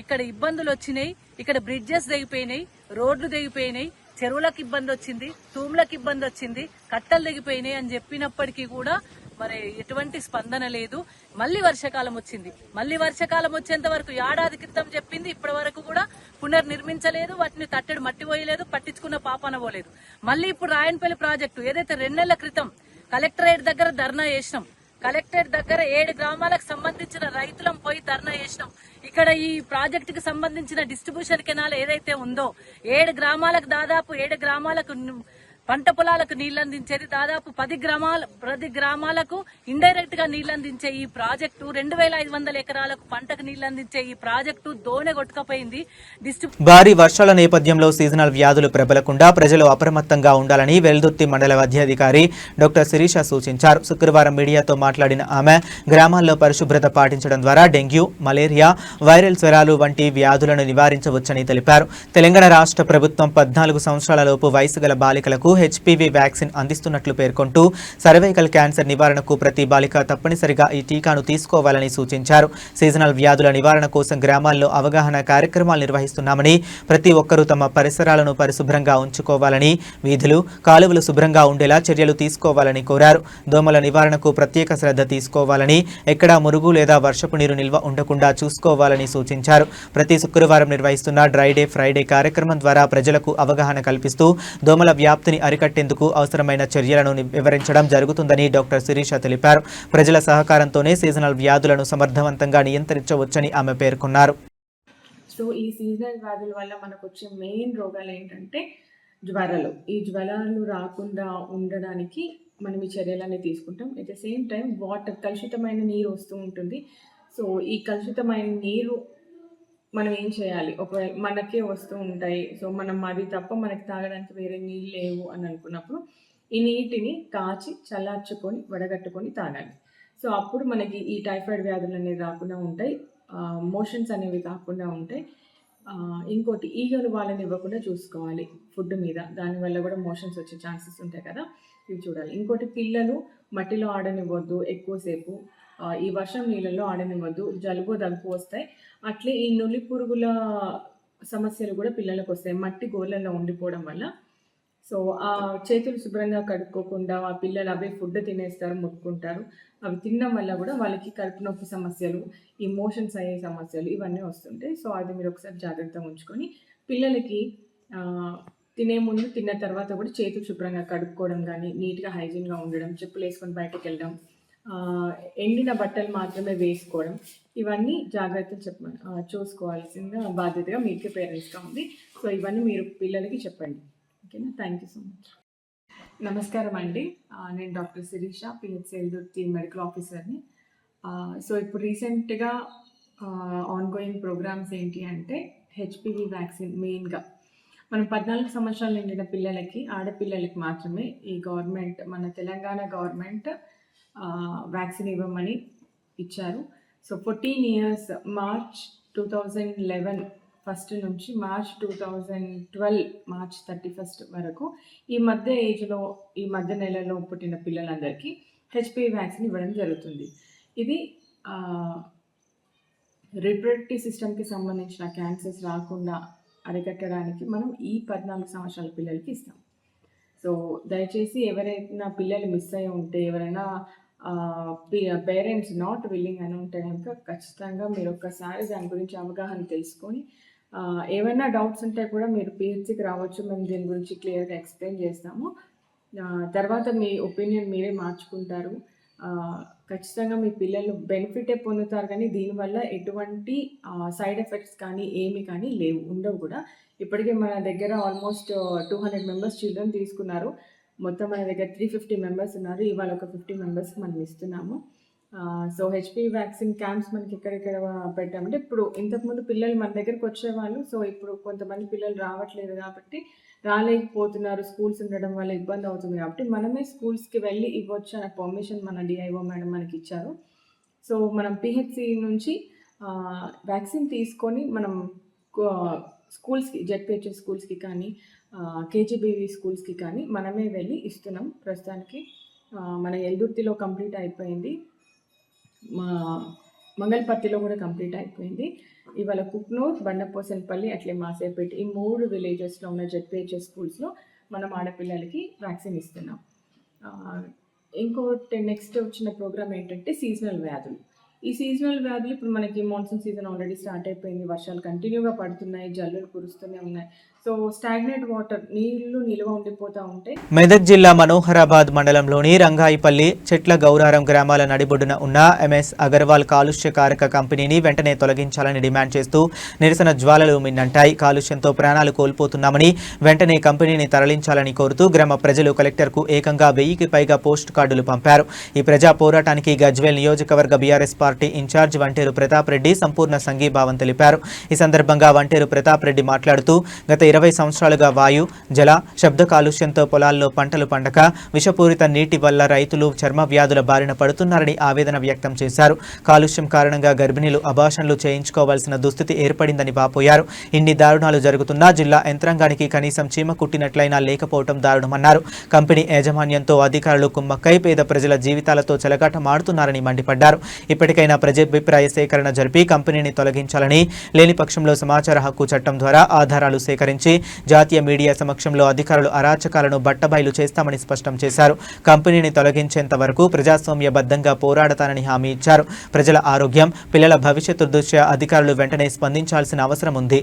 ఇక్కడ ఇబ్బందులు వచ్చినాయి, ఇక్కడ బ్రిడ్జెస్ తెగిపోయినాయి, రోడ్లు తెగిపోయినాయి, చెరువులకు ఇబ్బంది వచ్చింది, తూములకు ఇబ్బంది వచ్చింది, కట్టలు తెగిపోయినాయి అని చెప్పినప్పటికీ కూడా మరి ఎటువంటి స్పందన లేదు. మళ్ళీ వర్షాకాలం వచ్చింది. మళ్ళీ వర్షాకాలం వచ్చేంత వరకు ఏడాది క్రితం చెప్పింది ఇప్పటి వరకు కూడా పునర్నిర్మించలేదు, వాటిని తట్టడి మట్టి పోయలేదు, పట్టించుకున్న పాపాన పోలేదు. మళ్ళీ ఇప్పుడు రాయనపల్లి ప్రాజెక్టు ఏదైతే 2 నెలల క్రితం కలెక్టరేట్ దగ్గర ధర్నా చేసినాం, కలెక్టరేట్ దగ్గర 7 గ్రామాలకు సంబంధించిన రైతులం పోయి ధర్నా చేసినాం. ఇక్కడ ఈ ప్రాజెక్ట్ కి సంబంధించిన డిస్ట్రిబ్యూషన్ కెనాల్ ఏదైతే ఉందో 7 గ్రామాలకు దాదాపు 7 గ్రామాలకు పంట పొలాలకు నీళ్లు అందించేది, దాదాపు 10 గ్రామాలకు ఇండైరెక్ట్ గా నీళ్లు అందించే ఈ ప్రాజెక్టు 2500 ఎకరాలకు పంటకు నీళ్లు అందించే ఈ ప్రాజెక్టు దోనె కొట్టుకపోయింది. భారీ వర్షాల నేపథ్యంలో సీజనల్ వ్యాధులు ప్రబలకుండా ప్రజలు అప్రమత్తంగా ఉండాలని వెల్దుర్తి మండల వైద్యాధికారి డాక్టర్ శిరీష సూచించారు. శుక్రవారం మీడియాతో మాట్లాడిన ఆమె గ్రామాల్లో పరిశుభ్రత పాటించడం ద్వారా డెంగ్యూ, మలేరియా, వైరల్ జ్వరాలు వంటి వ్యాధులను నివారించవచ్చని తెలిపారు. తెలంగాణ రాష్ట్ర ప్రభుత్వం 14 సంవత్సరాలలోపు వయసు గల బాలికలకు హెచ్పివి వ్యాక్సిన్ అందిస్తున్నట్లు పేర్కొంటూ సర్వైకల్ క్యాన్సర్ నివారణకు ప్రతి బాలిక తప్పనిసరిగా ఈ టీకాను తీసుకోవాలని సూచించారు. సీజనల్ వ్యాధుల నివారణ కోసం గ్రామాల్లో అవగాహన కార్యక్రమాలు నిర్వహిస్తున్నామని, ప్రతి ఒక్కరూ తమ పరిసరాలను పరిశుభ్రంగా ఉంచుకోవాలని, వీధులు, కాలువలు శుభ్రంగా ఉండేలా చర్యలు తీసుకోవాలని కోరారు. దోమల నివారణకు ప్రత్యేక శ్రద్ధ తీసుకోవాలని, ఎక్కడా మురుగు లేదా వర్షపు నీరు నిల్వ ఉండకుండా చూసుకోవాలని సూచించారు. ప్రతి శుక్రవారం నిర్వహిస్తున్న డ్రై డే ఫ్రైడే కార్యక్రమం ద్వారా ప్రజలకు అవగాహన కల్పిస్తూ దోమల వ్యాప్తిని అరికట్టేందుకు అవసరమైన చర్యలను వివరించడం జరుగుతుందని డాక్టర్ శిరీష తెలిపారు. ప్రజల సహకారంతోనే సీజనల్ వ్యాధులను సమర్థవంతంగా నియంత్రించవచ్చని ఆమె పేర్కొన్నారు. సో ఈ సీజనల్ వ్యాధుల వల్ల మనకు వచ్చే మెయిన్ రోగాలు ఏంటంటే జ్వరాలు. ఈ జ్వరాలు రాకుండా ఉండడానికి మనం ఈ చర్యలన్నీ తీసుకుంటాం. ఎట్ ద సేమ్ టైం కలుషితమైన నీరు వస్తూ ఉంటుంది. సో ఈ కలుషితమైన నీరు మనం ఏం చేయాలి, ఒకవేళ మనకే వస్తూ ఉంటాయి, సో మనం అది తప్ప మనకి తాగడానికి వేరే నీళ్ళు లేవు అని అనుకున్నప్పుడు ఈ నీటిని కాచి చల్లార్చుకొని వడగట్టుకొని తాగాలి. సో అప్పుడు మనకి ఈ టైఫాయిడ్ వ్యాధులు అనేవి రాకుండా ఉంటాయి, మోషన్స్ అనేవి కాకుండా ఉంటాయి. ఇంకోటి ఈగలు వాళ్ళని ఇవ్వకుండా చూసుకోవాలి ఫుడ్ మీద, దానివల్ల కూడా మోషన్స్ వచ్చే ఛాన్సెస్ ఉంటాయి కదా, ఇవి చూడాలి. ఇంకోటి పిల్లలు మట్టిలో ఆడనివ్వద్దు ఎక్కువసేపు, ఈ వర్షం నీళ్ళలో ఆడనివ్వద్దు, జలుబు దగ్గు వస్తాయి. అట్లే ఈ నులి పురుగుల సమస్యలు కూడా పిల్లలకు వస్తాయి మట్టి గోళ్ళల్లో ఉండిపోవడం వల్ల. సో ఆ చేతులు శుభ్రంగా కడుక్కోకుండా ఆ పిల్లలు అవే ఫుడ్ తినేస్తారు, ముట్టుకుంటారు. అవి తినడం వల్ల కూడా వాళ్ళకి కడుపు నొప్పి సమస్యలు, ఈ మోషన్స్ అయ్యే సమస్యలు ఇవన్నీ వస్తుంటాయి. సో అది మీరు ఒకసారి జాగ్రత్తగా ఉంచుకొని పిల్లలకి తినే ముందు తిన్న తర్వాత కూడా చేతులు శుభ్రంగా కడుక్కోవడం కానీ, నీట్గా హైజీన్గా ఉండడం, చెప్పులు వేసుకొని బయటకు వెళ్ళడం, ఎండిన బట్టలు మాత్రమే వేసుకోవడం, ఇవన్నీ జాగ్రత్తలు చూసుకోవాల్సిన బాధ్యతగా మీకు పేరెంట్స్గా ఉంది. సో ఇవన్నీ మీరు పిల్లలకి చెప్పండి. ఓకేనా? Thank you so much. నమస్కారం అండి, నేను doctor Shirisha, PH Veldurthi medical ఆఫీసర్ని. సో ఇప్పుడు రీసెంట్గా ఆన్గోయింగ్ ప్రోగ్రామ్స్ ఏంటి అంటే హెచ్పివి వ్యాక్సిన్. మెయిన్గా మనం 14 సంవత్సరాలు నిండిన పిల్లలకి, ఆడపిల్లలకి మాత్రమే ఈ గవర్నమెంట్, మన తెలంగాణ గవర్నమెంట్ వ్యాక్సిన్ ఇవ్వమని ఇచ్చారు. సో 14 years మార్చ్ 2011 ఫస్ట్ నుంచి మార్చ్ 2012 మార్చ్ 31 వరకు ఈ మధ్య నెలలో పుట్టిన పిల్లలందరికీ హెచ్పివి వ్యాక్సిన్ ఇవ్వడం జరుగుతుంది. ఇది రిప్రొడక్టివ్ సిస్టమ్కి సంబంధించిన క్యాన్సర్స్ రాకుండా అరికట్టడానికి మనం ఈ 14 సంవత్సరాల పిల్లలకి ఇస్తాం. సో దయచేసి ఎవరైనా పిల్లలు మిస్ అయి ఉంటే, ఎవరైనా పేరెంట్స్ నాట్ విల్లింగ్ అని ఉంటే కనుక ఖచ్చితంగా మీరు ఒక్కసారి దాని గురించి అవగాహన తెలుసుకొని, ఏమైనా డౌట్స్ ఉంటే కూడా మీరు పిహెచ్సికి రావచ్చు, మేము దీని గురించి క్లియర్గా ఎక్స్ప్లెయిన్ చేస్తాము. తర్వాత మీ ఒపీనియన్ మీరే మార్చుకుంటారు. ఖచ్చితంగా మీ పిల్లలు బెనిఫిటే పొందుతారు, కానీ దీనివల్ల ఎటువంటి సైడ్ ఎఫెక్ట్స్ కానీ ఏమి కానీ ఉండవు కూడా. ఇప్పటికే మన దగ్గర ఆల్మోస్ట్ 200 మెంబర్స్ చిల్డ్రన్ తీసుకున్నారు. మొత్తం మన దగ్గర 350 మెంబర్స్ ఉన్నారు. ఇవాళ ఒక 50 మెంబర్స్కి మనం ఇస్తున్నాము. సో హెచ్పివి వ్యాక్సిన్ క్యాంప్స్ మనకి ఎక్కడెక్కడ పెట్టామంటే ఇప్పుడు ఇంతకుముందు పిల్లలు మన దగ్గరకు వచ్చేవాళ్ళు. సో ఇప్పుడు కొంతమంది పిల్లలు రావట్లేదు కాబట్టి రాలేకపోతున్నారు, స్కూల్స్ ఉండడం వల్ల ఇబ్బంది అవుతుంది కాబట్టి మనమే స్కూల్స్కి వెళ్ళి ఇవ్వచ్చు అనే పర్మిషన్ మన డిఐఓ మేడం మనకి ఇచ్చారు. సో మనం పిహెచ్సి నుంచి వ్యాక్సిన్ తీసుకొని మనం స్కూల్స్కి జెడ్పిహెచ్ఎస్ స్కూల్స్కి కానీ కేజీబీవీ స్కూల్స్కి కానీ మనమే వెళ్ళి ఇస్తున్నాం. ప్రస్తుతానికి మన ఎల్దుర్తిలో కంప్లీట్ అయిపోయింది, మా మంగళపర్తిలో కూడా కంప్లీట్ అయిపోయింది. ఇవాళ కుక్నూర్, బండపోసన్పల్లి, అట్లే మాసేపేట ఈ 3 విలేజెస్లో ఉన్న జెడ్పిహెచ్ఎస్ స్కూల్స్లో మనం ఆడపిల్లలకి వ్యాక్సిన్ ఇస్తున్నాం. ఇంకోటి నెక్స్ట్ వచ్చిన ప్రోగ్రామ్ ఏంటంటే సీజనల్ వ్యాధులు. ఈ సీజనల్ వ్యాధులు ఇప్పుడు మనకి మాన్సూన్ సీజన్ ఆల్రెడీ స్టార్ట్ అయిపోయింది, వర్షాలు కంటిన్యూగా పడుతున్నాయి, జల్లులు కురుస్తూనే ఉన్నాయి. సో స్టాగ్నెంట్ వాటర్, నీళ్లు నిల్వ ఉండిపోతూ ఉంటాయి. మెదక్ జిల్లా మనోహరాబాద్ మండలంలోని రంగాయిపల్లి, చెట్ల గౌరారం గ్రామాల నడిబొడ్డున ఉన్న ఎంఎస్ అగర్వాల్ కాలుష్యకారక కంపెనీని వెంటనే తొలగించాలని డిమాండ్ చేస్తూ నిరసన జ్వాలలు మిన్నంటాయి. కాలుష్యంతో ప్రాణాలు కోల్పోతున్నామని, వెంటనే కంపెనీని తరలించాలని కోరుతూ గ్రామ ప్రజలు కలెక్టర్కు ఏకంగా 1000కి పైగా పోస్ట్ కార్డులు పంపారు. ఈ ప్రజా పోరాటానికి గజ్వేల్ నియోజకవర్గ BRS party incharge Vanteru Pratap Reddy సంపూర్ణ సంఘీభావం తెలిపారు. ఈ సందర్భంగా వంటేరు ప్రతాప్ రెడ్డి మాట్లాడుతూ గత 20 సంవత్సరాలుగా వాయు, జల, శబ్ద కాలుష్యంతో పొలాల్లో పంటలు పండక విషపూరిత నీటి వల్ల రైతులు చర్మ వ్యాధుల బారిన పడుతున్నారని ఆవేదన వ్యక్తం చేశారు. కాలుష్యం కారణంగా గర్భిణీలు అబార్షన్లు చేయించుకోవాల్సిన దుస్థితి ఏర్పడిందని వాపోయారు. ఇన్ని దారుణాలు జరుగుతున్నా జిల్లా యంత్రాంగానికి కనీసం చీమ కుట్టినట్లయినా లేకపోవడం దారుణమన్నారు. కంపెనీ యాజమాన్యంతో అధికారులు కుమ్మక్కై పేద ప్రజల జీవితాలతో చెలగాటమాడుతున్నారని మండిపడ్డారు. ఇప్పటికైనా ప్రజాభిప్రాయ సేకరణ జరిపి కంపెనీని తొలగించాలని, లేని పక్షంలో సమాచార హక్కు చట్టం ద్వారా ఆధారాలు సేకరించి జాతీయ మీడియా సమక్షంలో అధికారులు అరాచకాలను బట్టబయలు చేస్తామని స్పష్టం చేశారు. కంపెనీని తొలగించేంత వరకు ప్రజాస్వామ్యబద్ధంగా పోరాడతానని హామీ ఇచ్చారు. ప్రజల ఆరోగ్యం, పిల్లల భవిష్యత్తు దృష్ట్యా అధికారులు వెంటనే స్పందించాల్సిన అవసరం ఉంది.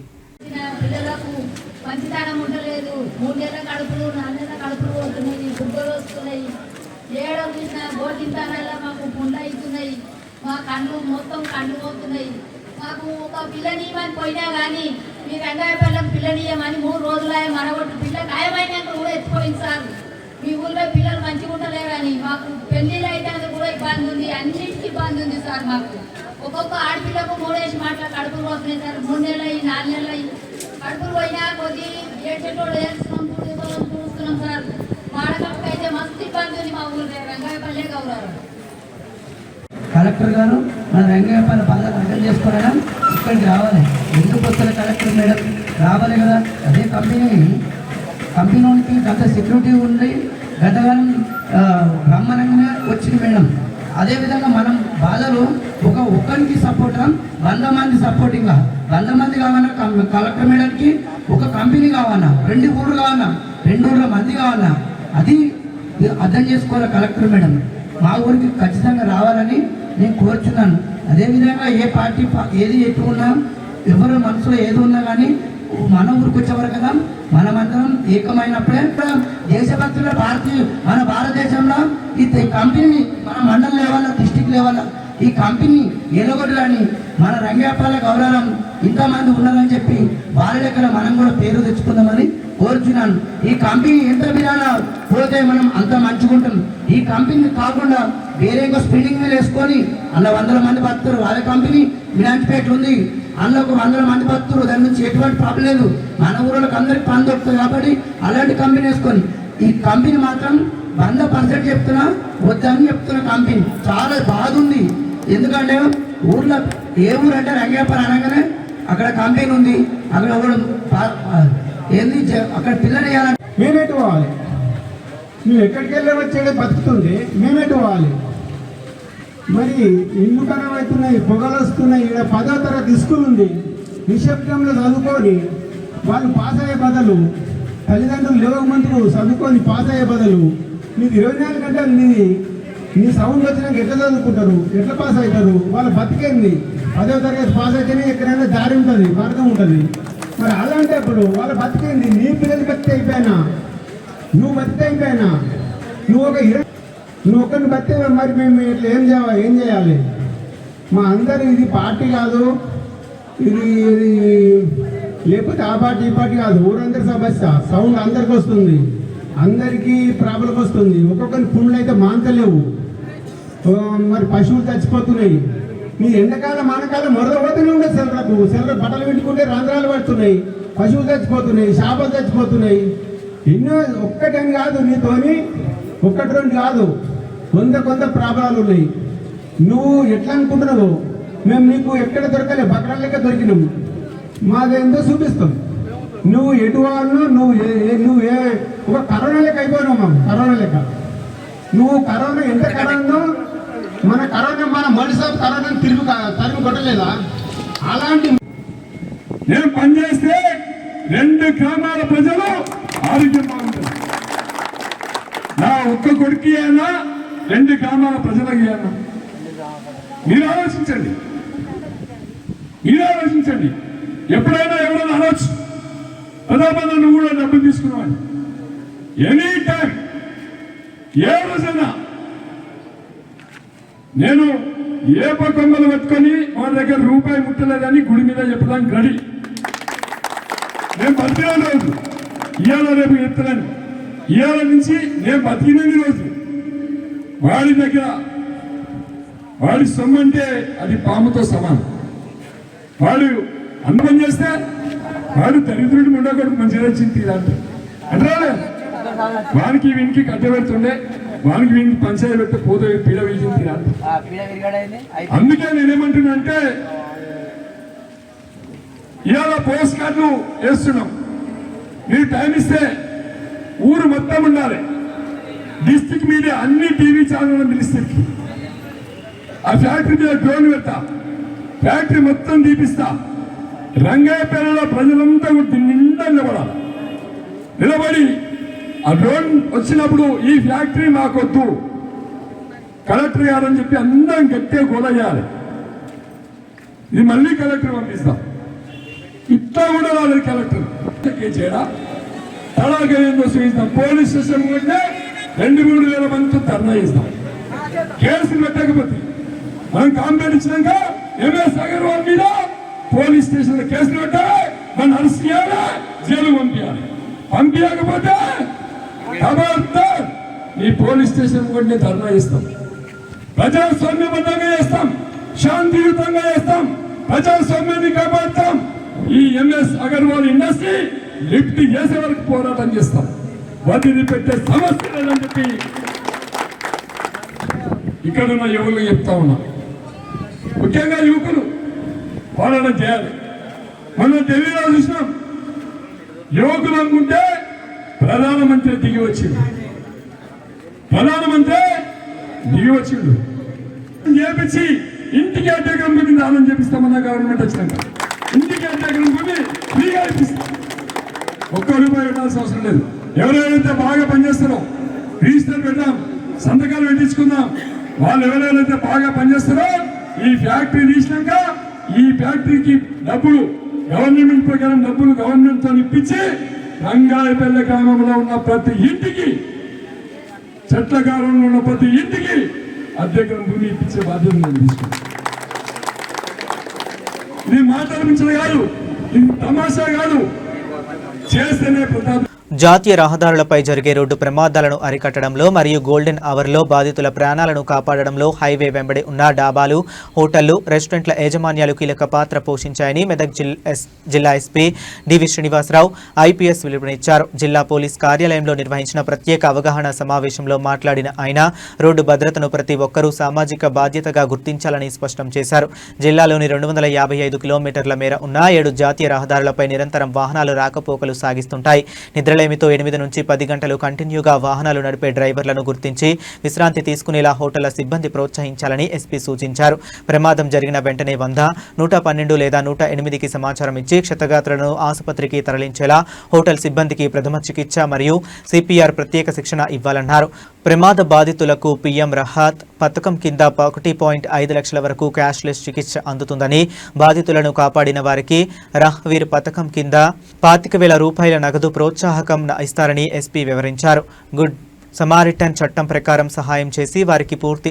మా కళ్ళు మొత్తం కళ్ళు పోతున్నాయి. మాకు ఒక పిల్లనియమని పోయినా కానీ మీ రంగాయపల్లం పిల్లనియమని 3 రోజులే మనగొట్టు పిల్ల ఖాయమైనాక కూడా ఎత్తుపోయింది సార్. మీ ఊళ్ళో పిల్లలు మంచిగా ఉండలేరు కానీ మాకు పెళ్ళిళ్ళు అయితే కూడా ఇబ్బంది ఉంది, అన్నింటికి ఇబ్బంది ఉంది సార్. మాకు ఒక్కొక్క ఆడపిల్లకు 3 మాటల కడుపులు పోతున్నాయి సార్. 3 నెలలు 4 నెలలు కడుపులు పోయినా కొద్ది ఏడ్చేటోడు వేస్తున్నాం, చూస్తున్నాం సార్. వాడకట్టుకు అయితే మస్తు ఇబ్బంది ఉంది మా ఊళ్ళో రంగాయపల్లె గౌరవం. కలెక్టర్ గారు మన రంగాయపల్లి బాగా అర్థం చేసుకోవడం ఇక్కడికి రావాలి. ఎందుకు వస్తారు కలెక్టర్ మేడం? రావాలి కదా. అదే కంపెనీకి గత సెక్యూరిటీ ఉంది, గతకాలం బ్రహ్మాండంగా వచ్చింది మేడం. అదేవిధంగా మనం బాధలు ఒక్కరికి సపోర్ట్ 100 మంది సపోర్టింగ్గా 100 మంది కావాలన్నా కలెక్టర్ మేడంకి ఒక కంపెనీ కావాలన్నా, 2 ఊళ్ళు కావాలన్నా, 2 ఊళ్ళ మంది కావాలన్నా, అది అర్థం చేసుకోవాలి కలెక్టర్ మేడం. మా ఊరికి ఖచ్చితంగా రావాలని నేను కోరుచున్నాను. అదేవిధంగా ఏ పార్టీ ఏది ఎక్కువ ఉన్నా, ఎవరు మనసులో ఏది ఉన్నా కానీ మన ఊరికి వచ్చేవారు కదా, మనమందరం ఏకమైనప్పుడే దేశభక్తుల మన భారతదేశంలో ఈ కంపెనీ మన మండల లెవెల్, డిస్టిక్ లెవెల్ ఈ కంపెనీ ఎలగొట్టాలని మన రంగాయపల్లి గౌరవం ఇంతమంది ఉన్నారని చెప్పి వాళ్ళ దగ్గర మనం కూడా పేరు తెచ్చుకుందామని కోరుచున్నాను. ఈ కంపెనీ ఎంత విధానా పోతే మనం అంత మంచుకుంటాం. ఈ కంపెనీ కాకుండా వేరే ఇంకో స్పిన్నింగ్ మిల్ వేసుకొని అందులో 100 మంది బతుకుతారు. వాళ్ళ కంపెనీ మినాంచిపేట ఉంది, అందులో ఒక 100 మంది బతుకుతారు. దాని నుంచి ఎటువంటి ప్రాబ్లం లేదు. మన ఊళ్ళకి అందరికి పని దొరుకుతుంది కాబట్టి అలాంటి కంపెనీ వేసుకొని, ఈ కంపెనీ మాత్రం 100% చెప్తున్నా, వద్దని చెప్తున్న కంపెనీ చాలా బాధ ఉంది. ఎందుకంటే ఊర్లో ఏ ఊరు అంటే రంగాయపల్లి అనగానే అక్కడ కంపెనీ ఉంది, అక్కడ ఏంది అక్కడ పిల్లలు వేయాలంటే మేమేటు పోవాలి. నువ్వు ఎక్కడికి వెళ్ళి వచ్చేది బతుకుతుంది, మేమేటు పోవాలి. మరి ఇల్లు ఖరాబ్ అవుతున్నాయి, పొగలు వస్తున్నాయి. ఇక్కడ 10వ తరగతి స్కూల్ ఉంది, నిశ్శబ్దంలో చదువుకొని వాళ్ళు పాస్ అయ్యే బదులు, తల్లిదండ్రులు లేవమంతులు చదువుకొని పాస్ అయ్యే బదులు నీకు 24 గంటలు నీ సౌండ్ వచ్చినాక ఎట్లా చదువుకుంటారు, ఎట్లా పాస్ అవుతారు? వాళ్ళ బతికేంది? 10వ తరగతి పాస్ అయితేనే ఎక్కడైనా దారి ఉంటుంది, మార్గం ఉంటుంది. మరి అలాంటప్పుడు వాళ్ళ బతికేంది? నీ పిల్లలు బతికి అయిపోయినా, నువ్వు బతికి అయిపోయినా, నువ్వు ఒకరిని బతికే మరి మేము ఇట్లా ఏం చేయాలి? మా అందరూ ఇది పార్టీ కాదు, ఇది లేకపోతే ఆ పార్టీ ఈ పార్టీ కాదు, ఊరందరి సమస్య. సౌండ్ అందరికి వస్తుంది, అందరికీ ప్రాబ్లం వస్తుంది. ఒక్కొక్కరి పుండ్లు అయితే మాంతలేవు. మరి పశువులు చచ్చిపోతున్నాయి. నీ ఎండాకాలం మానకాలం మొదలవుతూనే ఉండే సెలవు బట్టలు పెట్టుకుంటే రంధ్రాలు పడుతున్నాయి, పశువులు చచ్చిపోతున్నాయి, చేపలు చచ్చిపోతున్నాయి. ఎన్నో ఒక్కటని కాదు, నీతోని ఒక్కటి రెండు కాదు, కొంత ప్రాబ్లాలు ఉన్నాయి. నువ్వు ఎట్లా అనుకుంటున్నావు? మేము నీకు ఎక్కడ దొరకలే, బకరాల లెక్క దొరికినాము. మాదేందో చూపిస్తాం. నువ్వు ఎటు వాళ్ళు నువ్వు ఒక కరోనా లెక్క అయిపోయినావు. మేము కరోనా లెక్క, నువ్వు కరోనా ఎంత కరోనా, మన మనిషి కరోనా తరిమి కొట్టలేదా? అలాంటి నేను పనిచేస్తే 2 గ్రామాల ప్రజలు ఆరోగ్యం బాగుంటుంది. నా ఒక్క కొడుకు అయినా 2 గ్రామాల ప్రజలకి అయినా. మీరు ఆలోచించండి. ఎప్పుడైనా ఎవరైనా అనొచ్చు, ప్రధానమంత్రి నువ్వు కూడా డబ్బులు తీసుకున్నావు. ఎనీ టైం ఏ రోజైనా నేను ఏ పక్కమ్మలు పెట్టుకొని మన దగ్గర రూపాయి ముట్టలేదని గుడి మీద చెప్పడానికి రెడీ. నేను బతికిన రోజు ఇవాళ రేపు చెప్తున్నాను. ఇవాళ నుంచి నేను బతికినన్ని రోజు వాడి దగ్గర వాడి సొమ్ము అంటే అది పాముతో సమానం. వాడు అనుభవం చేస్తే వాడు దరిద్రుడి ఉండకూడదు, మంచిగా చింతి అంటే వానికి వీనికి కట్టబెడుతుండే, వానికి వీనికి పంచాయతీ పెట్టి పోతే పీడ వేసింది. అందుకే నేనేమంటున్నా అంటే ఇవాళ పోస్ట్ కార్డులు వేస్తున్నాం. మీరు టైం ఇస్తే ఊరు మొత్తం ఉండాలి. డిస్ట్రిక్ట్ మీడియా అన్ని టీవీ ఛానల్ పిలిస్తే ఆ ఫ్యాక్టరీ మీద డ్రోన్ పెడతా, ఫ్యాక్టరీ మొత్తం తీపిస్తా. రంగాయపేటలో ప్రజలంతా నిండా నిలబడి ఆ డ్రోన్ వచ్చినప్పుడు ఈ ఫ్యాక్టరీ మాకొద్దు కలెక్టర్ గారు అని చెప్పి అందరం గట్టిగా గోల చేయాలి. ఇది మళ్ళీ కలెక్టర్ పంపిస్తాం. ఇట్లా కూడా రాలేదు కలెక్టర్ చేయడా, తడాగా ఏందో చూపిస్తాం. పోలీస్ స్టేషన్ ఉంటే 2-3 వేల మందితో ధర్నా చేస్తాం. కేసులు పెట్టకపోతే మనం కాంప్లైంట్ ఇచ్చినాక ఎంఎస్ అగర్వాల్ మీద పోలీస్ స్టేషన్ లో కేసులు పెట్టాలి, మనం అరెస్ట్ చేయాలి, జైలు పంపించాలి. పంపించకపోతే ఈ పోలీస్ స్టేషన్ కూడా ధర్నా చేస్తాం. ప్రజాస్వామ్యబద్ధంగా చేస్తాం, శాంతియుతంగా చేస్తాం, ప్రజాస్వామ్యాన్ని కాపాడుతాం. ఈ ఎంఎస్ అగర్వాల్ ఇండస్ట్రీ లిఫ్ట్ చేసే వరకు పోరాటం చేస్తాం. వదిలిపెట్టే సమస్య లేదని చెప్పి ఇక్కడ ఉన్న యువకులు చెప్తా ఉన్నా. ముఖ్యంగా యువకులు పోరాటం చేయాలి. మనం ఢిల్లీలో చూసినాం, యువకులు అనుకుంటే ప్రధానమంత్రి దిగి వచ్చిండు. చేపించి ఇంటికి అడ్డగ్రం భూమి దానం చేపిస్తామన్న గవర్నమెంట్ వచ్చినాక ఇంటికి అడ్డగ్రం భూమి ఫ్రీగా ఇప్పిస్తాం. ₹1 పెట్టాల్సిన అవసరం లేదు. ఎవరైతే బాగా పనిచేస్తారో రిజిస్టర్ పెడదాం, సంతకాలు పెట్టించుకుందాం. వాళ్ళు ఎవరైతే బాగా పనిచేస్తారో ఈ ఫ్యాక్టరీ తీసినాక ఈ ఫ్యాక్టరీకి డబ్బులు గవర్నమెంట్ ప్రకారం డబ్బులు గవర్నమెంట్ తో ఇప్పించి రంగాయపల్లె గ్రామంలో ఉన్న ప్రతి ఇంటికి, చెట్ల కాలంలో ఉన్న ప్రతి ఇంటికి అద్దెకరం భూమి ఇప్పించే బాధ్యత నేను తీసుకున్నాను. ఇది మాట్లాడించడం కాదు, ఇది తమాషా కాదు, చేస్తేనే ప్రతాప్. జాతీయ రహదారులపై జరిగే రోడ్డు ప్రమాదాలను అరికట్టడంలో మరియు గోల్డెన్ అవర్లో బాధితుల ప్రాణాలను కాపాడడంలో హైవే వెంబడి ఉన్న డాబాలు, హోటళ్లు, రెస్టారెంట్ల యాజమాన్యాలు కీలక పాత్ర పోషించాయని మెదక్ జిల్లా ఎస్పీ డివి శ్రీనివాసరావు ఐపీఎస్ పిలుపునిచ్చారు. జిల్లా పోలీస్ కార్యాలయంలో నిర్వహించిన ప్రత్యేక అవగాహన సమావేశంలో మాట్లాడిన ఆయన రోడ్డు భద్రతను ప్రతి ఒక్కరూ సామాజిక బాధ్యతగా గుర్తించాలని స్పష్టం చేశారు. జిల్లాలోని 255 కిలోమీటర్ల మేర ఉన్న 7 జాతీయ రహదారులపై నిరంతరం వాహనాలు రాకపోకలు సాగిస్తుంటాయి. నిద్రలేమితో 8 నుంచి 10 గంటలు కంటిన్యూగా వాహనాలు నడిపే డ్రైవర్లను గుర్తించి విశ్రాంతి తీసుకునేలా హోటళ్ల సిబ్బంది ప్రోత్సహించాలని ఎస్పీ సూచించారు. ప్రమాదం జరిగిన వెంటనే 100, 112 లేదా 108కి సమాచారం ఇచ్చి క్షతగాత్రులను ఆసుపత్రికి తరలించేలా హోటల్ సిబ్బందికి ప్రథమ చికిత్స మరియు సిపిఆర్ ప్రత్యేక శిక్షణ ఇవ్వాలన్నారు. ప్రమాద బాధితులకు పీఎం రాహత్ పథకం కింద 1.5 లక్షల వరకు క్యాష్లెస్ చికిత్స అందుతుందని, బాధితులను కాపాడిన వారికి రహ్వీర్ పథకం కింద 25,000 రూపాయల నగదు ప్రోత్సాహకం ఇస్తారని ఎస్పీ వివరించారు. గుడ్ సమారిటన్ చట్టం ప్రకారం సహాయం చేసి వారికి పూర్తి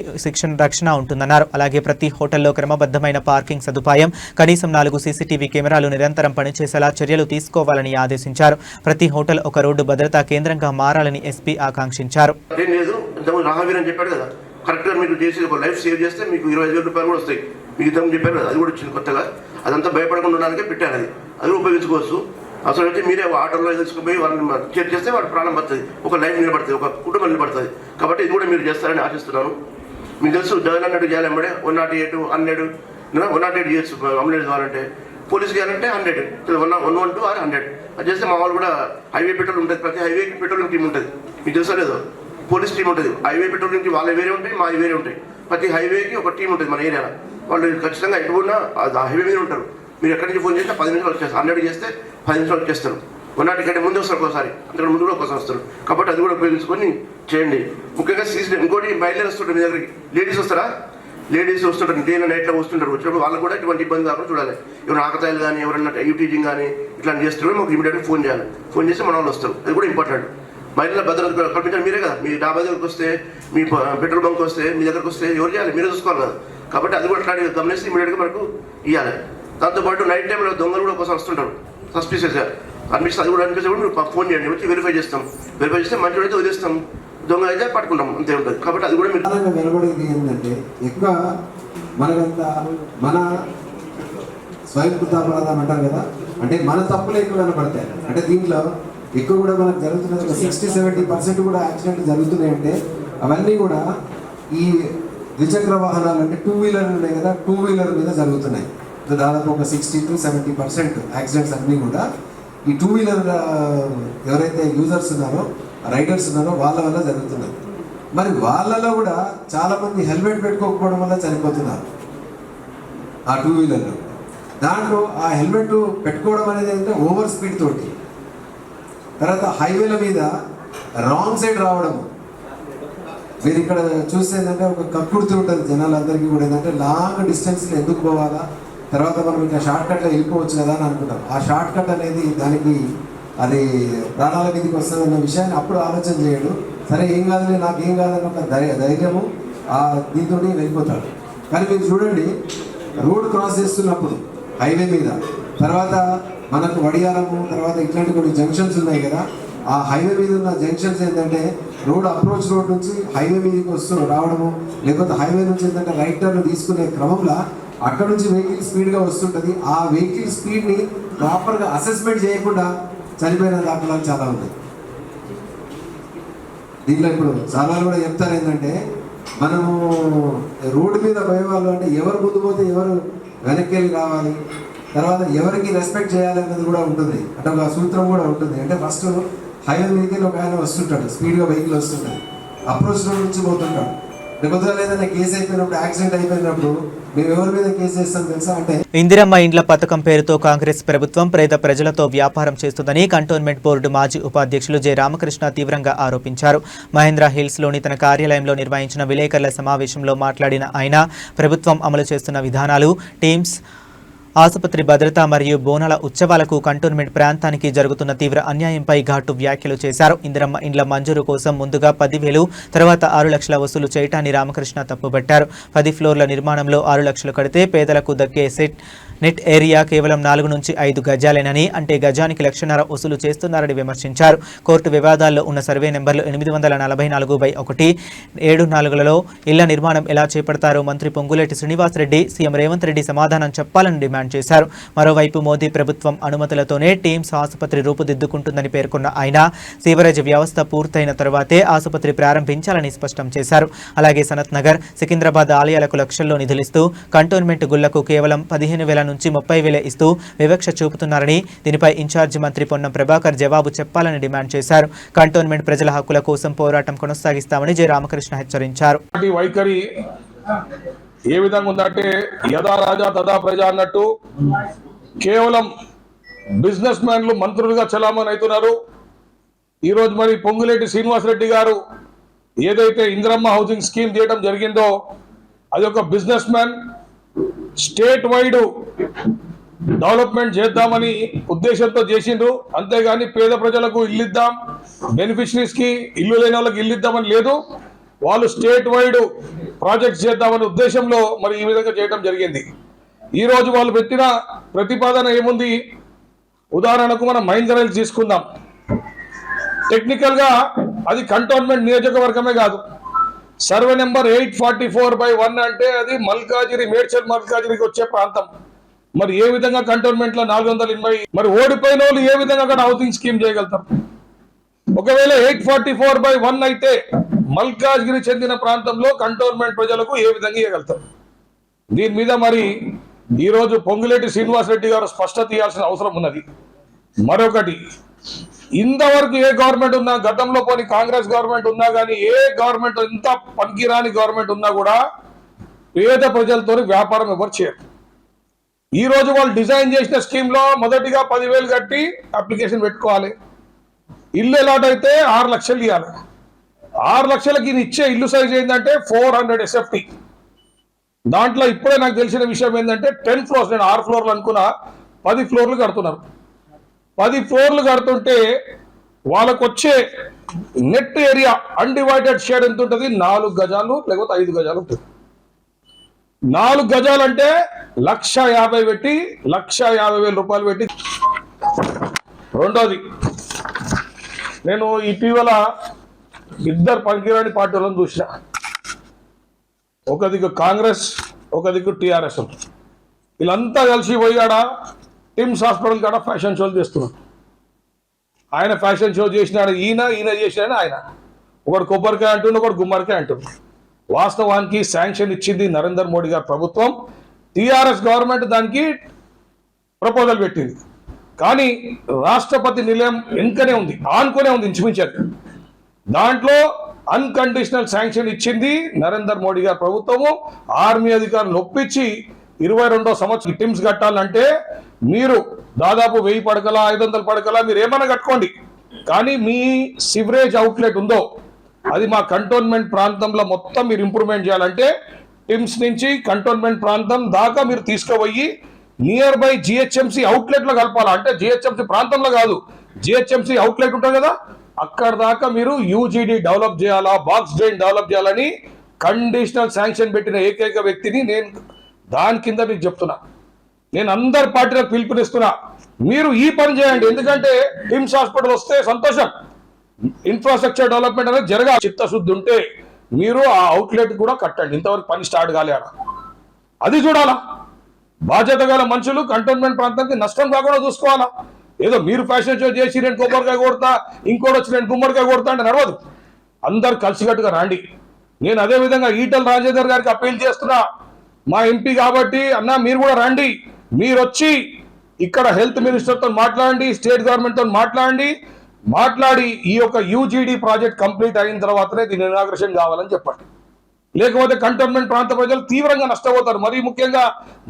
రక్షణ ఉంటుందన్నారు. అలాగే ప్రతి హోటల్లో క్రమబద్ధమైన పార్కింగ్ సదుపాయం, కనీసం 4 సీసీటీవీ కెమెరాలు నిరంతరం పనిచేసేలా చర్యలు తీసుకోవాలని ఆదేశించారు. ప్రతి హోటల్ ఒక రోడ్డు భద్రతా కేంద్రంగా మారాలని ఎస్పీ ఆకాంక్షించారు. కరెక్ట్గా మీకు చేసి ఒక లైఫ్ సేవ్ చేస్తే మీకు 25,000 రూపాయలు కూడా వస్తాయి. మీకు ఇంతకు చెప్పారు అది కూడా వచ్చింది కొత్తగా. అదంతా భయపడకుండా ఉండడానికే పెట్టారు. అది ఉపయోగించుకోవచ్చు. అసలు అయితే మీరే ఆటోలో తీసుకుపోయి వాళ్ళని చెక్ చేస్తే వాడి ప్రాణం పడుతుంది, ఒక లైఫ్ నిలబడుతుంది, ఒక కుటుంబం నిలబడుతుంది. కాబట్టి ఇది కూడా మీరు చేస్తారని ఆశిస్తున్నాను. మీకు తెలుసు జగన్ అన్నట్టు చేయాలి ఎంబడే 108, 100, 108 చేయొచ్చు. అంబులెన్స్ కావాలంటే పోలీస్ చేయాలంటే 100, 112 or 100 అది చేస్తే మా వాళ్ళు కూడా హైవే పెట్రోల్ ఉంటుంది. ప్రతి హైవేకి పెట్రోలింగ్ టీం ఉంటుంది. మీకు తెలుసా లేదో, పోలీస్ టీం ఉంటుంది. హైవే పెట్రోలింగ్ టీం వాళ్ళ వేరే ఉంటాయి, మా వేరే ఉంటాయి. ప్రతి హైవేకి ఒక టీం ఉంటుంది మన ఏరియాలో. వాళ్ళు ఖచ్చితంగా ఎటు ఉన్నా హైవే మీద ఉంటారు. మీరు ఎక్కడి నుంచి ఫోన్ చేస్తే 10 నిమిషాలు వచ్చేస్తారు. 100 చేస్తే 10 నిమిషాలు వచ్చేస్తారు. 100 కంటే ముందు వస్తారు, ఒకసారి అంతకంటే ముందు కూడా ఒకసారి వస్తారు. కాబట్టి అది కూడా ఉపయోగించుకొని చేయండి. ముఖ్యంగా ఇంకోటి బయలుదేరి వస్తుంటారు మీ దగ్గరికి. లేడీస్ వస్తారా? లేడీస్ వస్తుంటారు, డే నైట్లో వస్తుంటారు. వచ్చినప్పుడు వాళ్ళకు కూడా ఎటువంటి ఇబ్బంది కాకుండా చూడాలి. ఎవరైనా ఆకతాయిలు కానీ ఎవరైనా యూటీజింగ్ కానీ ఇట్లా చేస్తున్నారు, మాకు ఇమీడియట్గా ఫోన్ చేయాలి. ఫోన్ చేస్తే మన వాళ్ళు వస్తారు. అది కూడా ఇంపార్టెంట్. మహిళల భద్రత కల్పించాలి మీరే కదా. మీ డాబా దగ్గరకు వస్తే, మీ పెట్రోల్ బంక్ వస్తే, మీ దగ్గరకు వస్తే ఎవరు చేయాలి? మీరే చూసుకోవాలి కదా. కాబట్టి అది కూడా అట్లాంటి గమనిస్తే ఇమీడియట్గా మనకు ఇవ్వాలి. దాంతోపాటు నైట్ టైంలో దొంగలు కూడా ఒకసారి వస్తుంటారు సస్పిషియస్గా అనిపిస్తే, అది కూడా అనిపిస్తే కూడా మీరు ఫోన్ చేయండి, వచ్చి వెరిఫై చేస్తాం. వెరిఫై చేస్తే మంచి అయితే వదిలేస్తాం, దొంగ అయితే పట్టుకుంటాం, అంతే ఉంటుంది. కాబట్టి అది కూడా మీరు నిలబడేది ఏంటంటే ఎక్కువ మనకంతా మన స్వయం కృతాపరాధం అంటారు కదా, అంటే మన తప్పులు ఎక్కువ కనపడతాయి. అంటే దీంట్లో ఎక్కువ కూడా మనకు జరుగుతున్నది 60-70% కూడా యాక్సిడెంట్ జరుగుతున్నాయంటే అవన్నీ కూడా ఈ ద్విచక్ర వాహనాలు అంటే 2 వీలర్ ఉన్నాయి కదా, 2 వీలర్ మీద జరుగుతున్నాయి. దాదాపు ఒక 60-70% యాక్సిడెంట్స్ అన్నీ కూడా ఈ 2 వీలర్ ఎవరైతే యూజర్స్ ఉన్నారో, రైడర్స్ ఉన్నారో వాళ్ళ వల్ల జరుగుతున్నాయి. మరి వాళ్ళలో కూడా చాలామంది హెల్మెట్ పెట్టుకోకపోవడం వల్ల చనిపోతున్నారు ఆ 2 వీలర్లో. దాంట్లో ఆ హెల్మెట్ పెట్టుకోవడం అనేది ఏంటంటే ఓవర్ స్పీడ్ తోటి, తర్వాత హైవేల మీద రాంగ్ సైడ్ రావడము. మీరు ఇక్కడ చూస్తే ఏంటంటే ఒక కక్కుడుతూ ఉంటుంది జనాలందరికీ కూడా. ఏంటంటే లాంగ్ డిస్టెన్స్లో ఎందుకు పోవాలా, తర్వాత మనం ఇంకా షార్ట్ కట్లో వెళ్ళిపోవచ్చు కదా అని అనుకుంటాం. ఆ షార్ట్ కట్ అనేది దానికి అది ప్రాణాల మీదకి వస్తుందన్న విషయాన్ని అప్పుడు ఆలోచన చేయడు. సరే ఏం కాదులే, నాకేం కాదని ఒక ధైర్యము దీంతో వెళ్ళిపోతాడు. కానీ మీరు చూడండి, రోడ్ క్రాస్ చేస్తున్నప్పుడు హైవే మీద, తర్వాత మనకు వడియాలము, తర్వాత ఇట్లాంటి కొన్ని జంక్షన్స్ ఉన్నాయి కదా, ఆ హైవే మీద ఉన్న జంక్షన్స్ ఏంటంటే రోడ్ అప్రోచ్ రోడ్ నుంచి హైవే మీదకి రావడము, లేకపోతే హైవే నుంచి ఏంటంటే రైట్ టర్న్ తీసుకునే క్రమంలో అక్కడ నుంచి వెహికల్ స్పీడ్గా వస్తుంటుంది. ఆ వెహికల్ స్పీడ్ని ప్రాపర్గా అసెస్మెంట్ చేయకుండా చనిపోయిన దాఖలాలు చాలా ఉన్నాయి. దీంట్లో ఇప్పుడు చాలా కూడా చెప్తారు ఏంటంటే, మనము రోడ్డు మీద పోయేవాళ్ళు అంటే ఎవరు ముందు పోతే ఎవరు వెనక్కి వెళ్ళి రావాలి, తర్వాత ఎవరికి రెస్పెక్ట్ చేయాలి అనేది కూడా ఉంటుంది. అంటే ఒక సూత్రం కూడా ఉంటుంది. అంటే ఫస్ట్ హైవే మీదకి ఒక ఆయన వస్తుంటాడు, స్పీడ్గా వెహికల్ వస్తుంటాడు, అప్రోచ్ రోడ్ నుంచి పోతుంటాడు. లేకపోతే ఏదైనా కేసు అయిపోయినప్పుడు, యాక్సిడెంట్ అయిపోయినప్పుడు మేము ఎవరి మీద కేసు చేస్తాం తెలుసా? అంటే ఇందిరమ్మ ఇండ్ల పథకం పేరుతో కాంగ్రెస్ ప్రభుత్వం పేద ప్రజలతో వ్యాపారం చేస్తుందని కంటోన్మెంట్ బోర్డు మాజీ ఉపాధ్యక్షులు జె రామకృష్ణ తీవ్రంగా ఆరోపించారు. మహేంద్ర హిల్స్లోని తన కార్యాలయంలో నిర్వహించిన విలేకరుల సమావేశంలో మాట్లాడిన ఆయన, ప్రభుత్వం అమలు చేస్తున్న విధానాలు, టీమ్స్, ఆసుపత్రి భద్రత మరియు బోనాల ఉత్సవాలకు కంటోన్మెంట్ ప్రాంతానికి జరుగుతున్న తీవ్ర అన్యాయంపై ఘాటు వ్యాఖ్యలు చేశారు. ఇందిరమ్మ ఇండ్ల మంజూరు కోసం ముందుగా 10,000, తర్వాత 6 లక్షల వసూలు చేయటాన్ని రామకృష్ణ తప్పుబట్టారు. 10 ఫ్లోర్ల నిర్మాణంలో 6 లక్షలు కడితే పేదలకు దక్కే నెట్ ఏరియా కేవలం 4 నుంచి 5 గజాలేనని, అంటే గజానికి 1,50,000 వసూలు చేస్తున్నారని విమర్శించారు. కోర్టు వివాదాల్లో ఉన్న సర్వే నెంబర్లు 844/1 7/4లలో ఇళ్ల నిర్మాణం ఎలా చేపడతారో మంత్రి పొంగులేటి శ్రీనివాసరెడ్డి, సీఎం రేవంత్ రెడ్డి సమాధానం చెప్పాలని డిమాండ్ చేశారు. మరోవైపు మోదీ ప్రభుత్వం అనుమతులతోనే టీమ్స్ ఆసుపత్రి రూపుదిద్దుకుంటుందని పేర్కొన్న ఆయన, సీవరేజ్ వ్యవస్థ పూర్తయిన తర్వాతే ఆసుపత్రి ప్రారంభించాలని స్పష్టం చేశారు. అలాగే సనత్ నగర్, సికింద్రాబాద్ ఆలయాలకు లక్షల్లో నిధులిస్తూ కంటోన్మెంట్ గుళ్లకు కేవలం 15,000 నుంచి 30,000 ఇస్తూ వివక్ష చూపుతున్నారని, దీనిపై ఇన్ఛార్జి మంత్రి పొన్నం ప్రభాకర్ జవాబు చెప్పాలని డిమాండ్ చేశారు. కంటోన్మెంట్ ప్రజల హక్కుల కోసం పోరాటం కొనసాగిస్తామని జె రామకృష్ణ హెచ్చరించారు. వైఖరి ఏ విధంగా ఉందంటే, యథా రాజా తదా ప్రజ అన్నట్టు కేవలం బిజినెస్ మ్యాన్లు మంత్రులుగా చలామణి అవుతున్నారు. ఈరోజు మరి పొంగులేటి శ్రీనివాసరెడ్డి గారు ఏదైతే ఇందిరమ్మ హౌసింగ్ స్కీమ్ చేయడం జరిగిందో, అది ఒక business man state wide development చేద్దామని ఉద్దేశంతో చేసిండ్రు. అంతేగాని పేద ప్రజలకు ఇల్లు ఇద్దాం, బెనిఫిషరీస్కి ఇల్లు లేని వాళ్ళకి ఇల్లు ఇద్దామని లేదు. వాళ్ళు స్టేట్ వైడ్ ప్రాజెక్ట్స్ చేద్దామనే ఉద్దేశంలో మరి ఈ విధంగా చేయడం జరిగింది. ఈరోజు వాళ్ళు పెట్టిన ప్రతిపాదన ఏముంది? ఉదాహరణకు మనం మహేంద్ర హిల్స్ తీసుకుందాం. టెక్నికల్గా అది కంటోన్మెంట్ నియోజకవర్గమే కాదు, సర్వే నెంబర్ 844/1 అంటే అది మల్కాజిరి, మేడ్చల్ మల్కాజిరికి వచ్చే ప్రాంతం. మరి ఏ విధంగా కంటోన్మెంట్ లో 480, మరి ఓడిపోయిన వాళ్ళు ఏ విధంగా అక్కడ హౌసింగ్ స్కీమ్ చేయగలుగుతారు? ఒకవేళ 844/1 అయితే మల్కాజ్గిరి చెందిన ప్రాంతంలో కంటోన్మెంట్ ప్రజలకు ఏ విధంగా ఇవ్వగలుగుతారు? దీని మీద మరి ఈరోజు పొంగులేటి శ్రీనివాసరెడ్డి గారు స్పష్టత ఇవ్వాల్సిన అవసరం ఉన్నది. మరొకటి, ఇంతవరకు ఏ గవర్నమెంట్ ఉన్నా, గతంలో పోని కాంగ్రెస్ గవర్నమెంట్ ఉన్నా కానీ, ఏ గవర్నమెంట్ ఎంత పనికిరాని గవర్నమెంట్ ఉన్నా కూడా పేద ప్రజలతో వ్యాపారం ఎవరు చేయరు. ఈ రోజు వాళ్ళు డిజైన్ చేసిన స్కీమ్ లో మొదటిగా 10,000 కట్టి అప్లికేషన్ పెట్టుకోవాలి. ఇల్లు అలాట్ అయితే 6 లక్షలు ఇవ్వాలి. 6 లక్షలకి ఇది ఇచ్చే ఇల్లు సైజ్ ఏంటంటే 400 SFT. దాంట్లో ఇప్పుడే నాకు తెలిసిన విషయం ఏంటంటే 10 ఫ్లోర్స్, నేను 6 ఫ్లోర్లు అనుకున్నా, 10 ఫ్లోర్లు కడుతున్నారు. 10 ఫ్లోర్లు కడుతుంటే వాళ్ళకు వచ్చే నెట్ ఏరియా అన్డివైడెడ్ షేర్ ఎంత ఉంటుంది? 4 గజాలు లేకపోతే 5 గజాలు ఉంటుంది. 4 గజాలు అంటే 1,50,000 పెట్టి, 1,50,000 రూపాయలు పెట్టి. రెండోది, నేను ఇటీవల ఇద్దరు పనికిరాని పార్టీలను చూసిన. ఒక దిక్కు కాంగ్రెస్, ఒక దిక్కు టీఆర్ఎస్. వీళ్ళంతా కలిసి పోయాడ టిమ్స్ హాస్పిటల్ కాడ ఫ్యాషన్ షోలు చేస్తున్నారు. ఆయన ఫ్యాషన్ షో చేసినాడు, ఈయన చేసినాడు ఆయన. ఒకడు కొబ్బరికాయ అంటుండు, ఒకడు గుమ్మడికాయ అంటుండు. వాస్తవానికి శాంక్షన్ ఇచ్చింది నరేంద్ర మోడీ గారి ప్రభుత్వం. టీఆర్ఎస్ గవర్నమెంట్ దానికి ప్రపోజల్ పెట్టింది. కానీ రాష్ట్రపతి నిలయం వెనుకనే ఉంది, ఆనుకునే ఉంది ఇంచుమించారు. దాంట్లో అన్కండిషనల్ శాంక్షన్ ఇచ్చింది నరేంద్ర మోడీ గారి ప్రభుత్వము. ఆర్మీ అధికారులు ఒప్పించి 22వ సంవత్సరం టిమ్స్ కట్టాలంటే మీరు దాదాపు 1000 పడకల 500 పడకల మీరు ఏమైనా కట్టుకోండి, కానీ మీ సివరేజ్ అవుట్లెట్ ఉందో అది మా కంటోన్మెంట్ ప్రాంతంలో మొత్తం మీరు ఇంప్రూవ్మెంట్ చేయాలంటే టిమ్స్ నుంచి కంటోన్మెంట్ ప్రాంతం దాకా మీరు తీసుకుపోయి నియర్ బై జిహెచ్ఎంసీ అవుట్లెట్ లో కలపాలా. అంటే జిహెచ్ఎంసీ ప్రాంతంలో కాదు, జిహెచ్ఎంసీ అవుట్లెట్ ఉంటుంది కదా, అక్కడ దాకా మీరు యూజీడీ డెవలప్ చేయాలా, బాక్స్ డ్రైన్ డెవలప్ చేయాలని కండిషనల్ శాంక్షన్ పెట్టిన ఏకైక వ్యక్తిని నేను. దాని కింద మీకు చెప్తున్నా, నేను అందరి పార్టీలకు పిలుపునిస్తున్నా, మీరు ఈ పని చేయండి. ఎందుకంటే టిమ్స్ హాస్పిటల్ వస్తే సంతోషం, ఇన్ఫ్రాస్ట్రక్చర్ డెవలప్మెంట్ అనేది జరగాలి. చిత్తశుద్ధి ఉంటే మీరు ఆ అవుట్లెట్ కూడా కట్టండి. ఇంతవరకు పని స్టార్ట్ కాలేడా అది చూడాలా. బాధ్యత గల మనుషులు కంటోన్మెంట్ ప్రాంతానికి నష్టం కాకుండా చూసుకోవాలా. ఏదో మీరు ఫ్యాషన్ షో చేసి నేను కొబ్బరికాయ కొడతా, ఇంకోటి వచ్చి నేను గుమ్మడికాయ కొడతా అంటే నడవదు. అందరు కలిసికట్టుగా రండి. నేను అదే విధంగా ఈటల రాజేందర్ గారికి అప్పీల్ చేస్తున్నా, మా ఎంపీ కాబట్టి అన్న మీరు కూడా రండి. మీరు వచ్చి ఇక్కడ హెల్త్ మినిస్టర్తో మాట్లాడండి, స్టేట్ గవర్నమెంట్తో మాట్లాడి ఈ యొక్క యూజీడీ ప్రాజెక్ట్ కంప్లీట్ అయిన తర్వాతనే దీని ఇనాగ్రేషన్ కావాలని చెప్పండి. లేకపోతే కంటోన్మెంట్ ప్రాంత ప్రజలు తీవ్రంగా నష్టపోతారు. మరీ ముఖ్యంగా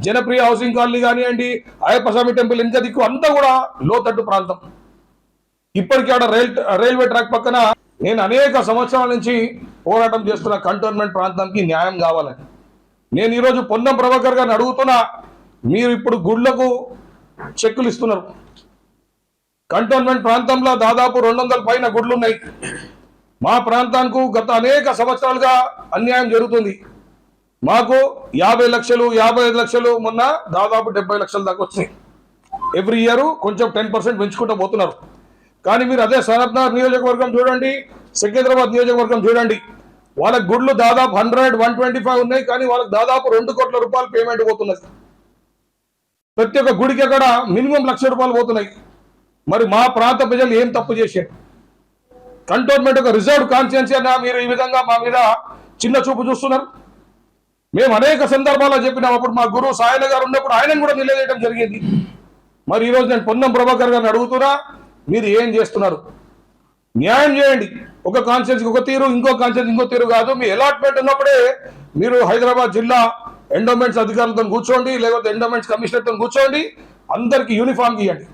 జనప్రియ హౌసింగ్ కాలనీ కానివ్వండి, అయ్యప్పస్వామి టెంపుల్ ఇంకా దిక్కు అంతా కూడా లోతట్టు ప్రాంతం. ఇప్పటికీ ఆడ రైల్వే ట్రాక్ పక్కన నేను అనేక సంవత్సరాల నుంచి పోరాటం చేస్తున్న కంటోన్మెంట్ ప్రాంతానికి న్యాయం కావాలని. నేను ఈరోజు పొన్నం ప్రభాకర్ గారిని అడుగుతున్నా, మీరు ఇప్పుడు గుడ్లకు చెక్కులు ఇస్తున్నారు. కంటోన్మెంట్ ప్రాంతంలో దాదాపు 200 పైన గుడ్లు ఉన్నాయి. మా ప్రాంతానికి గత అనేక సంవత్సరాలుగా అన్యాయం జరుగుతుంది. మాకు 50 లక్షలు 55 లక్షలు, మొన్న దాదాపు 70 లక్షల దాకా వచ్చినాయి. ఎవ్రీ ఇయర్ కొంచెం 10% పెంచుకుంటూ పోతున్నారు. కానీ మీరు అదే సనత్నగర్ నియోజకవర్గం చూడండి, సికింద్రాబాద్ నియోజకవర్గం చూడండి, వాళ్ళకి గుడ్లు దాదాపు 100, 125 ఉన్నాయి. కానీ వాళ్ళకి దాదాపు 2 కోట్ల రూపాయలు పేమెంట్ పోతున్నది. ప్రతి ఒక్క గుడికి అక్కడ మినిమం 1,00,000 రూపాయలు పోతున్నాయి. మరి మా ప్రాంత ప్రజలు ఏం తప్పు చేశారు? కంటోన్మెంట్ ఒక రిజర్వ్ కాన్స్టిట్యుయెన్సీ అన్న మీరు ఈ విధంగా మా మీద చిన్న చూపు చూస్తున్నారు. మేము అనేక సందర్భాల్లో చెప్పినాం. అప్పుడు మా గురువు సాయన గారు ఉన్నప్పుడు ఆయనను కూడా నిలదీయడం జరిగింది. మరి ఈరోజు నేను పొన్నం ప్రభాకర్ గారిని అడుగుతున్నా, మీరు ఏం చేస్తున్నారు? న్యాయం చేయండి. ఒక కాన్స్టిట్యున్సీకి ఒక తీరు, ఇంకో కాన్స్టిట్యున్సీ ఇంకో తీరు కాదు. మీ అలాట్మెంట్ ఉన్నప్పుడే మీరు హైదరాబాద్ జిల్లా ఎండోమెంట్స్ అధికారులతో కూర్చోండి, లేకపోతే ఎండోమెంట్స్ కమిషనర్తో కూర్చోండి, అందరికి యూనిఫామ్ ఇవ్వండి.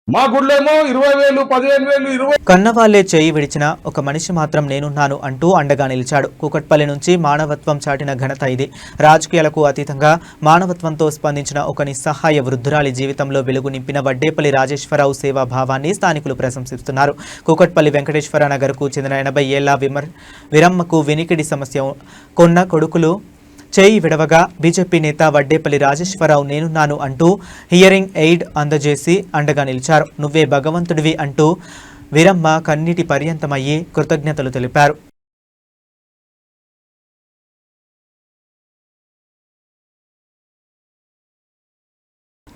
మా గుళ్ళేమో 20,000, 15,000, 20. కన్నవాళ్లే చేయి విడిచిన ఒక మనిషి మాత్రం నేనున్నాను అంటూ అండగా నిలిచాడు. కూకట్పల్లి నుంచి మానవత్వం చాటిన ఘనత ఇది. రాజకీయాలకు అతీతంగా మానవత్వంతో స్పందించిన ఒక నిస్సహాయ వృద్ధురాలి జీవితంలో వెలుగు నింపిన వడ్డేపల్లి రాజేశ్వరరావు సేవా భావాన్ని స్థానికులు ప్రశంసిస్తున్నారు. కూకట్పల్లి వెంకటేశ్వర నగర్కు చెందిన 80 ఏళ్ల విరమ్మకు వినికిడి సమస్య కొన్న కొడుకులు చేయి విడవగా బీజేపీ నేత వడ్డేపల్లి రాజేశ్వరరావు నేనున్నాను అంటూ హియరింగ్ ఎయిడ్ అందజేసి అండగా నిలిచారు. నువ్వే భగవంతుడివి అంటూ వీరమ్మ కన్నీటి పర్యంతమయ్యి కృతజ్ఞతలు తెలిపారు.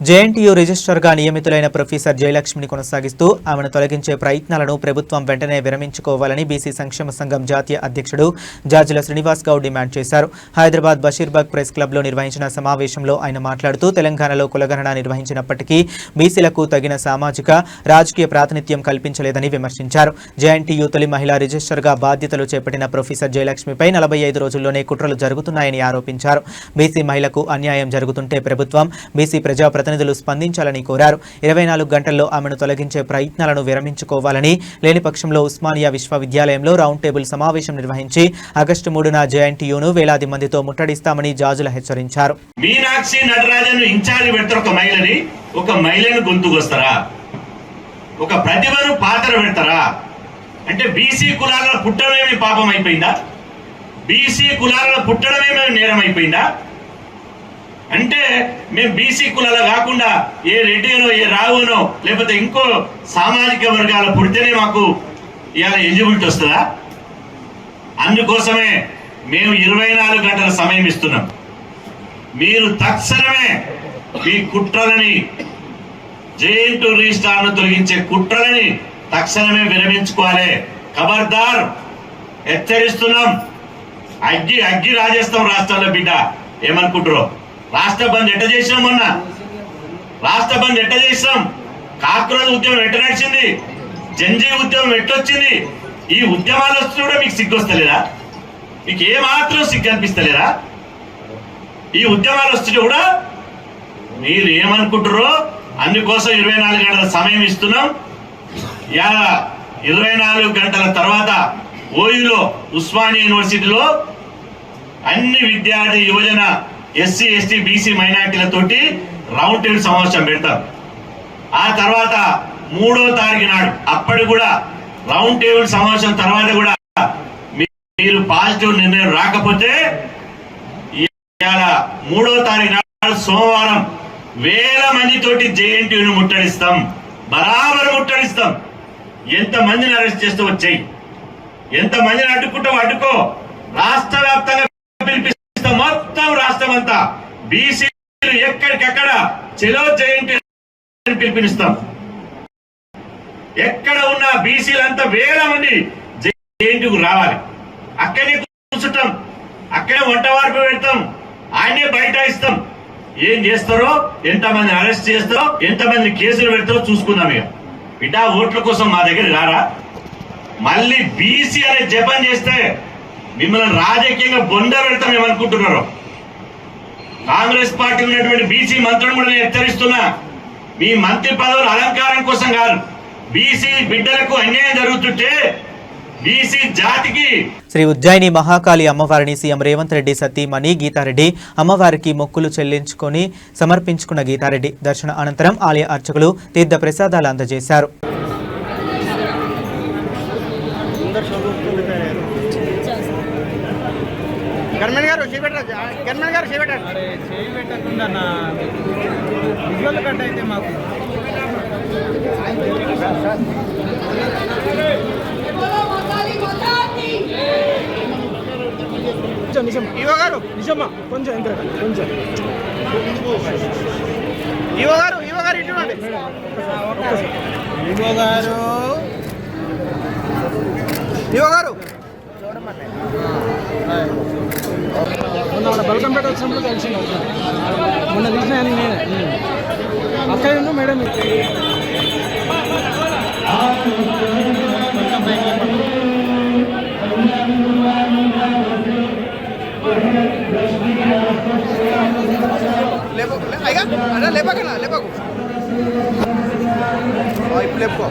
జేఎన్టీయూ రిజిస్ట్రార్గా నియమితులైన ప్రొఫెసర్ జయలక్ష్మిని కొనసాగిస్తూ ఆమెను తొలగించే ప్రయత్నాలను ప్రభుత్వం వెంటనే విరమించుకోవాలని బీసీ సంక్షేమ సంఘం జాతీయ అధ్యక్షుడు జాజుల శ్రీనివాస్ గౌడ్ డిమాండ్ చేశారు. హైదరాబాద్ బషీర్బాగ్ ప్రెస్ క్లబ్లో నిర్వహించిన సమావేశంలో ఆయన మాట్లాడుతూ తెలంగాణలో కులగణన నిర్వహించినప్పటికీ బీసీలకు తగిన సామాజిక రాజకీయ ప్రాతినిధ్యం కల్పించలేదని విమర్శించారు. జేఎన్టీయూ తొలి మహిళా రిజిస్ట్రార్గా బాధ్యతలు చేపట్టిన ప్రొఫెసర్ జయలక్ష్మిపై 45 రోజుల్లోనే కుట్రలు జరుగుతున్నాయని ఆరోపించారు. బీసీ మహిళకు అన్యాయం జరుగుతుంటే ప్రభుత్వం బీసీ ప్రజాప్రతినిధులు స్పందించాలని కోరారు. 24 గంటల్లో ఆమెను తొలగించే ప్రయత్నాలను విరమించుకోవాలని, లేని పక్షంలో ఉస్మానియా విశ్వవిద్యాలయంలో రౌండ్ టేబుల్ సమావేశం నిర్వహించి ఆగస్టు 3న జేఎన్టీయూను వేలాది మందితో ముట్టడిస్తామని జాజుల హెచ్చరించారు. మీనాక్షి నటరాజన్ ఇన్ఛార్జ్ పెడతారు. ఒక మహిళను గొంతుకొస్తారా? ఒక ప్రతిభను పాత్ర పెడతారా? అంటే బీసీ కులాలలో పుట్టడమేమి పాపం అయిపోయిందా? బీసీ కులాలలో పుట్టడమేమి నేరం అయిపోయిందా? అంటే మేము బీసీ కులాల కాకుండా ఏ రెడ్డినో ఏ రావునో లేకపోతే ఇంకో సామాజిక వర్గాలు పుడితేనే మాకు ఇవాళ ఎలిజిబిలిటీ వస్తుందా? అందుకోసమే మేము 24 గంటల సమయం ఇస్తున్నాం. మీరు తక్షణమే మీ కుట్రలని, జేఎన్టీయూ రిజిస్ట్రార్ను తొలగించే కుట్రలని తక్షణమే విరమించుకోవాలి. ఖబర్దార్, హెచ్చరిస్తున్నాం. అగ్గి రాజేస్తాం రాష్ట్రాల్లో. బిడ్డ ఏమనుకుంటారో? రాష్ట్ర బంద్ ఎట్ట చేసినాం? మొన్న రాష్ట్ర బంద్ ఎట్ట చేసినాం? కాక్రోజ్ ఉద్యమం ఎట్ట నడిచింది? జంజీ ఉద్యమం ఎట్టొచ్చింది? ఈ ఉద్యమాలు వస్తూ కూడా మీకు సిగ్గు వస్తలేదా? మీకు ఏమాత్రం సిగ్గు అనిపిస్తలేదా? ఈ ఉద్యమాలు వస్తుంటే కూడా మీరు ఏమనుకుంటారో అందుకోసం 24 గంటల సమయం ఇస్తున్నాం. 24 గంటల తర్వాత ఓయూలో ఉస్మానియా యూనివర్సిటీలో అన్ని విద్యార్థి యువజన ఎస్సీ ఎస్టీ బీసీ మైనార్టీలతోటి రౌండ్ టేబుల్ సమావేశం పెడతాం. ఆ తర్వాత 3వ తారీఖు నాడు అప్పటి కూడా రౌండ్ టేబుల్ సమావేశం తర్వాత కూడా మీరు పాజిటివ్ నిర్ణయం రాకపోతే 3వ తారీఖు నాడు సోమవారం వేల మందితోటి జేఎన్టీయూని ముట్టడిస్తాం. బరాబర్ ముట్టడిస్తాం. ఎంతమందిని అరెస్ట్ చేస్తూ వచ్చాయి, ఎంతమందిని అడ్డుకుంటావు అడ్డుకో. రాష్ట్ర వ్యాప్తంగా పిలిపిస్తాం. మొత్తం రాష్ట్రం అంతా బీసీలు ఎక్కడికక్కడ చెలో జేఎన్టీయూ పిలిపిస్తాం. ఎక్కడ ఉన్న బీసీలంతా వేల మంది జేఎన్టీయూకు రావాలి. అక్కడే కూర్చుంటాం, అక్కడే వంట వార్పు పెడతాం, ఆయనే బయట ఇస్తాం. ఏం చేస్తారో, ఎంతమంది అరెస్ట్ చేస్తారో, ఎంతమంది కేసులు పెడతారో చూసుకుందాం. ఇక బిడ్డ ఓట్ల కోసం మా దగ్గర రారా? మళ్ళీ బీసీ అనే జపం చేస్తే మిమ్మల్ని రాజకీయంగా బొంద పెడతాం ఏమనుకుంటున్నారు? కాంగ్రెస్ పార్టీ ఉన్నటువంటి బీసీ మంత్రులను కూడా నేను హెచ్చరిస్తున్నా. మీ మంత్రి పదవుల అలంకారం కోసం కాదు, బీసీ బిడ్డలకు అన్యాయం జరుగుతుంటే బీసీ జాతికి. శ్రీ ఉజ్జయిని మహాకాళి అమ్మవారిని సీఎం రేవంత్ రెడ్డి సతీమణి గీతారెడ్డి అమ్మవారికి మొక్కులు చెల్లించుకొని సమర్పించుకున్న గీతారెడ్డి దర్శన అనంతరం ఆలయ అర్చకులు తీర్థ ప్రసాదాలు అందజేశారు. కొంచెం బల్కంపేట వచ్చినప్పుడు కలిసి మొన్న తీసిన నేనే అక్కడ మేడం. లేపకు ఇప్పుడు లేపుకో.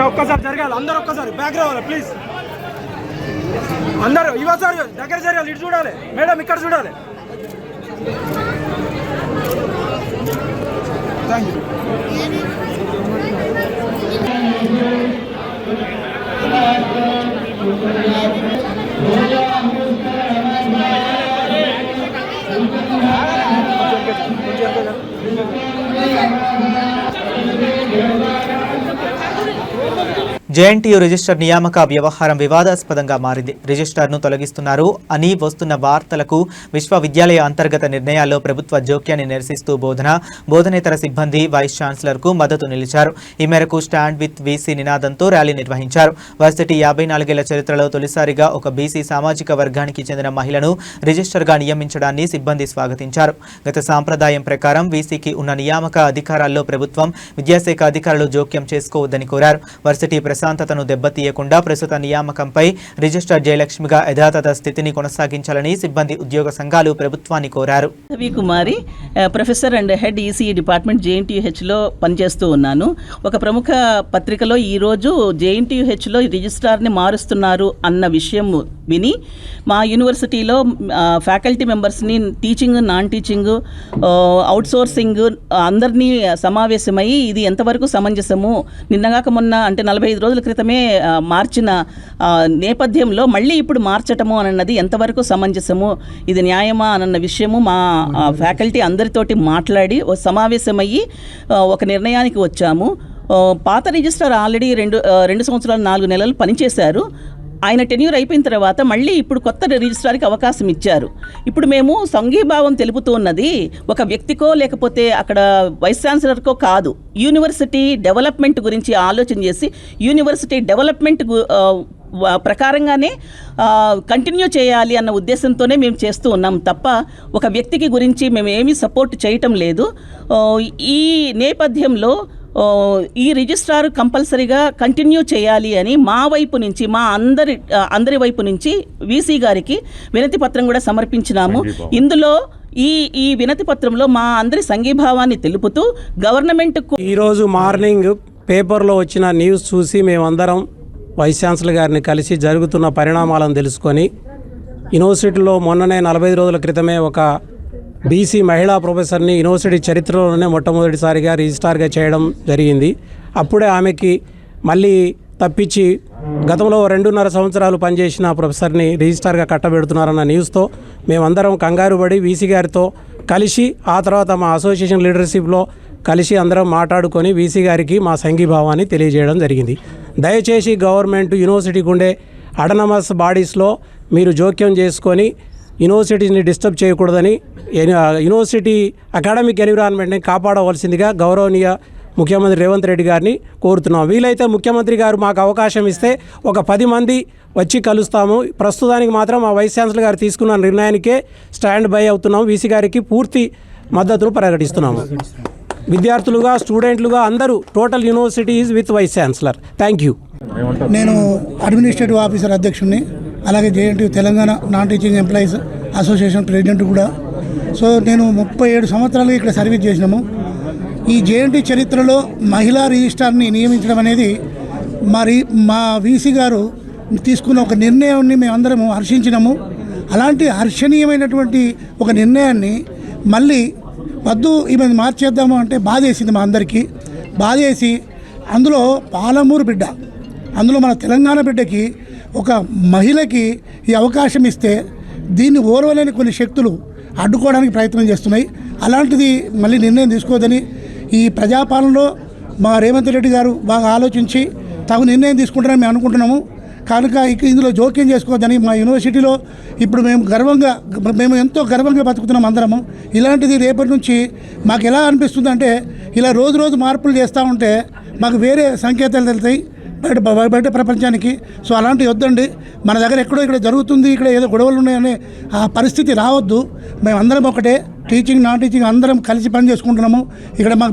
ఒక్కసారి జరగాలి, అందరూ ఒక్కసారి బ్యాక్ రావాలి ప్లీజ్. అందరూ ఇవ్వసారి దగ్గర జరగాలి, ఇటు చూడాలి మేడం, ఇక్కడ చూడాలి. జేఎన్టీయూ రిజిస్టర్ నియామక వ్యవహారం వివాదాస్పదంగా మారింది. రిజిస్టర్ను తొలగిస్తున్నారు అని వస్తున్న వార్తలకు విశ్వవిద్యాలయ అంతర్గత నిర్ణయాల్లో ప్రభుత్వ జోక్యాన్ని నిరసిస్తూ బోధనేతర సిబ్బంది వైస్ ఛాన్సలర్కు మద్దతు నిలిచారు. ఈ మేరకు స్టాండ్ విత్ వీసీ నినాదంతో ర్యాలీ నిర్వహించారు. వర్సిటీ 54 ఏళ్ల చరిత్రలో తొలిసారిగా ఒక బీసీ సామాజిక వర్గానికి చెందిన మహిళను రిజిస్టర్గా నియమించడాన్ని సిబ్బంది స్వాగతించారు. గత సాంప్రదాయం ప్రకారం వీసీకి ఉన్న నియామక అధికారాల్లో ప్రభుత్వం, విద్యాశాఖ అధికారులు జోక్యం చేసుకోవద్దని కోరారు. వర్సిటీ ప్రశాంతతను దెబ్బతీయకుండా ప్రస్తుత నియామకంపై రిజిస్టర్ జయలక్ష్మిగా యథాతథ స్థితిని కొనసాగించాలని సిబ్బంది ఉద్యోగ సంఘాలు ప్రభుత్వాన్ని కోరారు. Kumari, professor and head ECE department జేఎన్టీయూహెచ్లో పనిచేస్తూ ఉన్నాను. ఒక ప్రముఖ పత్రికలో ఈరోజు జేఎన్టీయూహెచ్లో రిజిస్ట్రార్ని మారుస్తున్నారు అన్న విషయం విని మా యూనివర్సిటీలో ఫ్యాకల్టీ మెంబర్స్ని, టీచింగ్, నాన్ టీచింగ్, అవుట్సోర్సింగ్ అందరినీ సమావేశమై ఇది ఎంతవరకు సమంజసము, నిన్నగాక మొన్న అంటే 45 రోజుల క్రితమే మార్చిన నేపథ్యంలో మళ్ళీ ఇప్పుడు మార్చటము అన్నది ఎంతవరకు సమంజసము, ఇది న్యాయమా అన్న విషయము మా ఫ్యాకల్టీ అందరితోటి మాట్లాడి సమావేశమయ్యి ఒక నిర్ణయానికి వచ్చాము. పాత రిజిస్టర్ ఆల్రెడీ 2 సంవత్సరాలు 4 నెలలు పనిచేశారు. ఆయన టెన్యూర్ అయిపోయిన తర్వాత మళ్ళీ ఇప్పుడు కొత్త రిజిస్ట్రార్కి అవకాశం ఇచ్చారు. ఇప్పుడు మేము సంఘీభావం తెలుపుతూ ఉన్నది ఒక వ్యక్తికో లేకపోతే అక్కడ వైస్ ఛాన్సలర్కో కాదు, యూనివర్సిటీ డెవలప్మెంట్ గురించి ఆలోచన చేసి యూనివర్సిటీ డెవలప్మెంట్ ప్రకారంగానే కంటిన్యూ చేయాలి అన్న ఉద్దేశంతోనే మేము చేస్తూ ఉన్నాం తప్ప ఒక వ్యక్తికి గురించి మేము ఏమీ సపోర్ట్ చేయటం లేదు. ఈ నేపథ్యంలో ఈ రిజిస్ట్రార్ కంపల్సరీగా కంటిన్యూ చేయాలి అని మా వైపు నుంచి, మా అందరి వైపు నుంచి వీసీ గారికి వినతి పత్రం కూడా సమర్పించినాము. ఇందులో ఈ వినతి పత్రంలో మా అందరి సంఘీభావాన్ని తెలుపుతూ గవర్నమెంట్ ఈరోజు మార్నింగ్ పేపర్లో వచ్చిన న్యూస్ చూసి మేమందరం వైస్ ఛాన్సలర్ గారిని కలిసి జరుగుతున్న పరిణామాలను తెలుసుకొని యూనివర్సిటీలో మొన్ననే 45 రోజుల క్రితమే ఒక బీసీ మహిళా ప్రొఫెసర్ని యూనివర్సిటీ చరిత్రలోనే మొట్టమొదటిసారిగా రిజిస్ట్రార్గా చేయడం జరిగింది. అప్పుడే ఆమెకి మళ్ళీ తప్పించి గతంలో 2.5 సంవత్సరాలు పనిచేసిన ప్రొఫెసర్ని రిజిస్ట్రార్గా కట్టబెడుతున్నారన్న న్యూస్తో మేమందరం కంగారు పడి వీసీ గారితో కలిసి ఆ తర్వాత మా అసోసియేషన్ లీడర్షిప్లో కలిసి అందరం మాట్లాడుకొని వీసీ గారికి మా సంఘీభావాన్ని తెలియజేయడం జరిగింది. దయచేసి గవర్నమెంట్ యూనివర్సిటీకి ఉండే అటానమస్ బాడీస్లో మీరు జోక్యం చేసుకొని యూనివర్సిటీని డిస్టర్బ్ చేయకూడదని, యూనివర్సిటీ అకాడమిక్ ఎన్విరాన్మెంట్ని కాపాడవలసిందిగా గౌరవనీయ ముఖ్యమంత్రి రేవంత్ రెడ్డి గారిని కోరుతున్నాం. వీలైతే ముఖ్యమంత్రి గారు మాకు అవకాశం ఇస్తే ఒక 10 మంది వచ్చి కలుస్తాము. ప్రస్తుతానికి మాత్రం మా వైస్ ఛాన్సలర్ గారు తీసుకున్న నిర్ణయానికే స్టాండ్ బై అవుతున్నాము. వీసీ గారికి పూర్తి మద్దతును ప్రకటిస్తున్నాము. విద్యార్థులుగా, స్టూడెంట్లుగా అందరూ total university is with vice chancellor. Thank you. నేను అడ్మినిస్ట్రేటివ్ ఆఫీసర్ అధ్యక్షుడిని, అలాగే JNTU Telangana non teaching employees association president కూడా. సో నేను 37 సంవత్సరాలు ఇక్కడ సర్వీస్ చేసినాము. ఈ జేఎన్టీ చరిత్రలో మహిళా రిజిస్ట్రార్ని నియమించడం అనేది మా వీసీ గారు తీసుకున్న ఒక నిర్ణయాన్ని మేమందరము హర్షించినాము. అలాంటి హర్షణీయమైనటువంటి ఒక నిర్ణయాన్ని మళ్ళీ వద్దు ఈమె మార్చేద్దాము అంటే బాధేసింది మా అందరికీ. బాధేసి అందులో పాలమూరు బిడ్డ, అందులో మన తెలంగాణ బిడ్డకి, ఒక మహిళకి ఈ అవకాశం ఇస్తే దీన్ని ఓర్వలేని కొన్ని శక్తులు అడ్డుకోవడానికి ప్రయత్నం చేస్తున్నాయి. అలాంటిది మళ్ళీ నిర్ణయం తీసుకోవద్దని ఈ ప్రజాపాలనలో మా రేవంత్ రెడ్డి గారు బాగా ఆలోచించి తగు నిర్ణయం తీసుకుంటారని మేము అనుకుంటున్నాము. కనుక ఇందులో జోక్యం చేసుకోవద్దని మా యూనివర్సిటీలో ఇప్పుడు మేము ఎంతో గర్వంగా బతుకుతున్నాం అందరము. ఇలాంటిది రేపటి నుంచి మాకు ఎలా అనిపిస్తుంది అంటే ఇలా రోజు మార్పులు చేస్తూ ఉంటే మాకు వేరే సంకేతాలు తెలుస్తాయి బయట ప్రపంచానికి. సో అలాంటివి వద్దండి. మన దగ్గర ఇక్కడ జరుగుతుంది, ఇక్కడ ఏదో గొడవలు ఉన్నాయనే ఆ పరిస్థితి రావద్దు. మేము అందరం ఒకటే, టీచింగ్ నాన్ టీచింగ్ అందరం కలిసి పని చేసుకుంటున్నాము. ఇక్కడ మాకు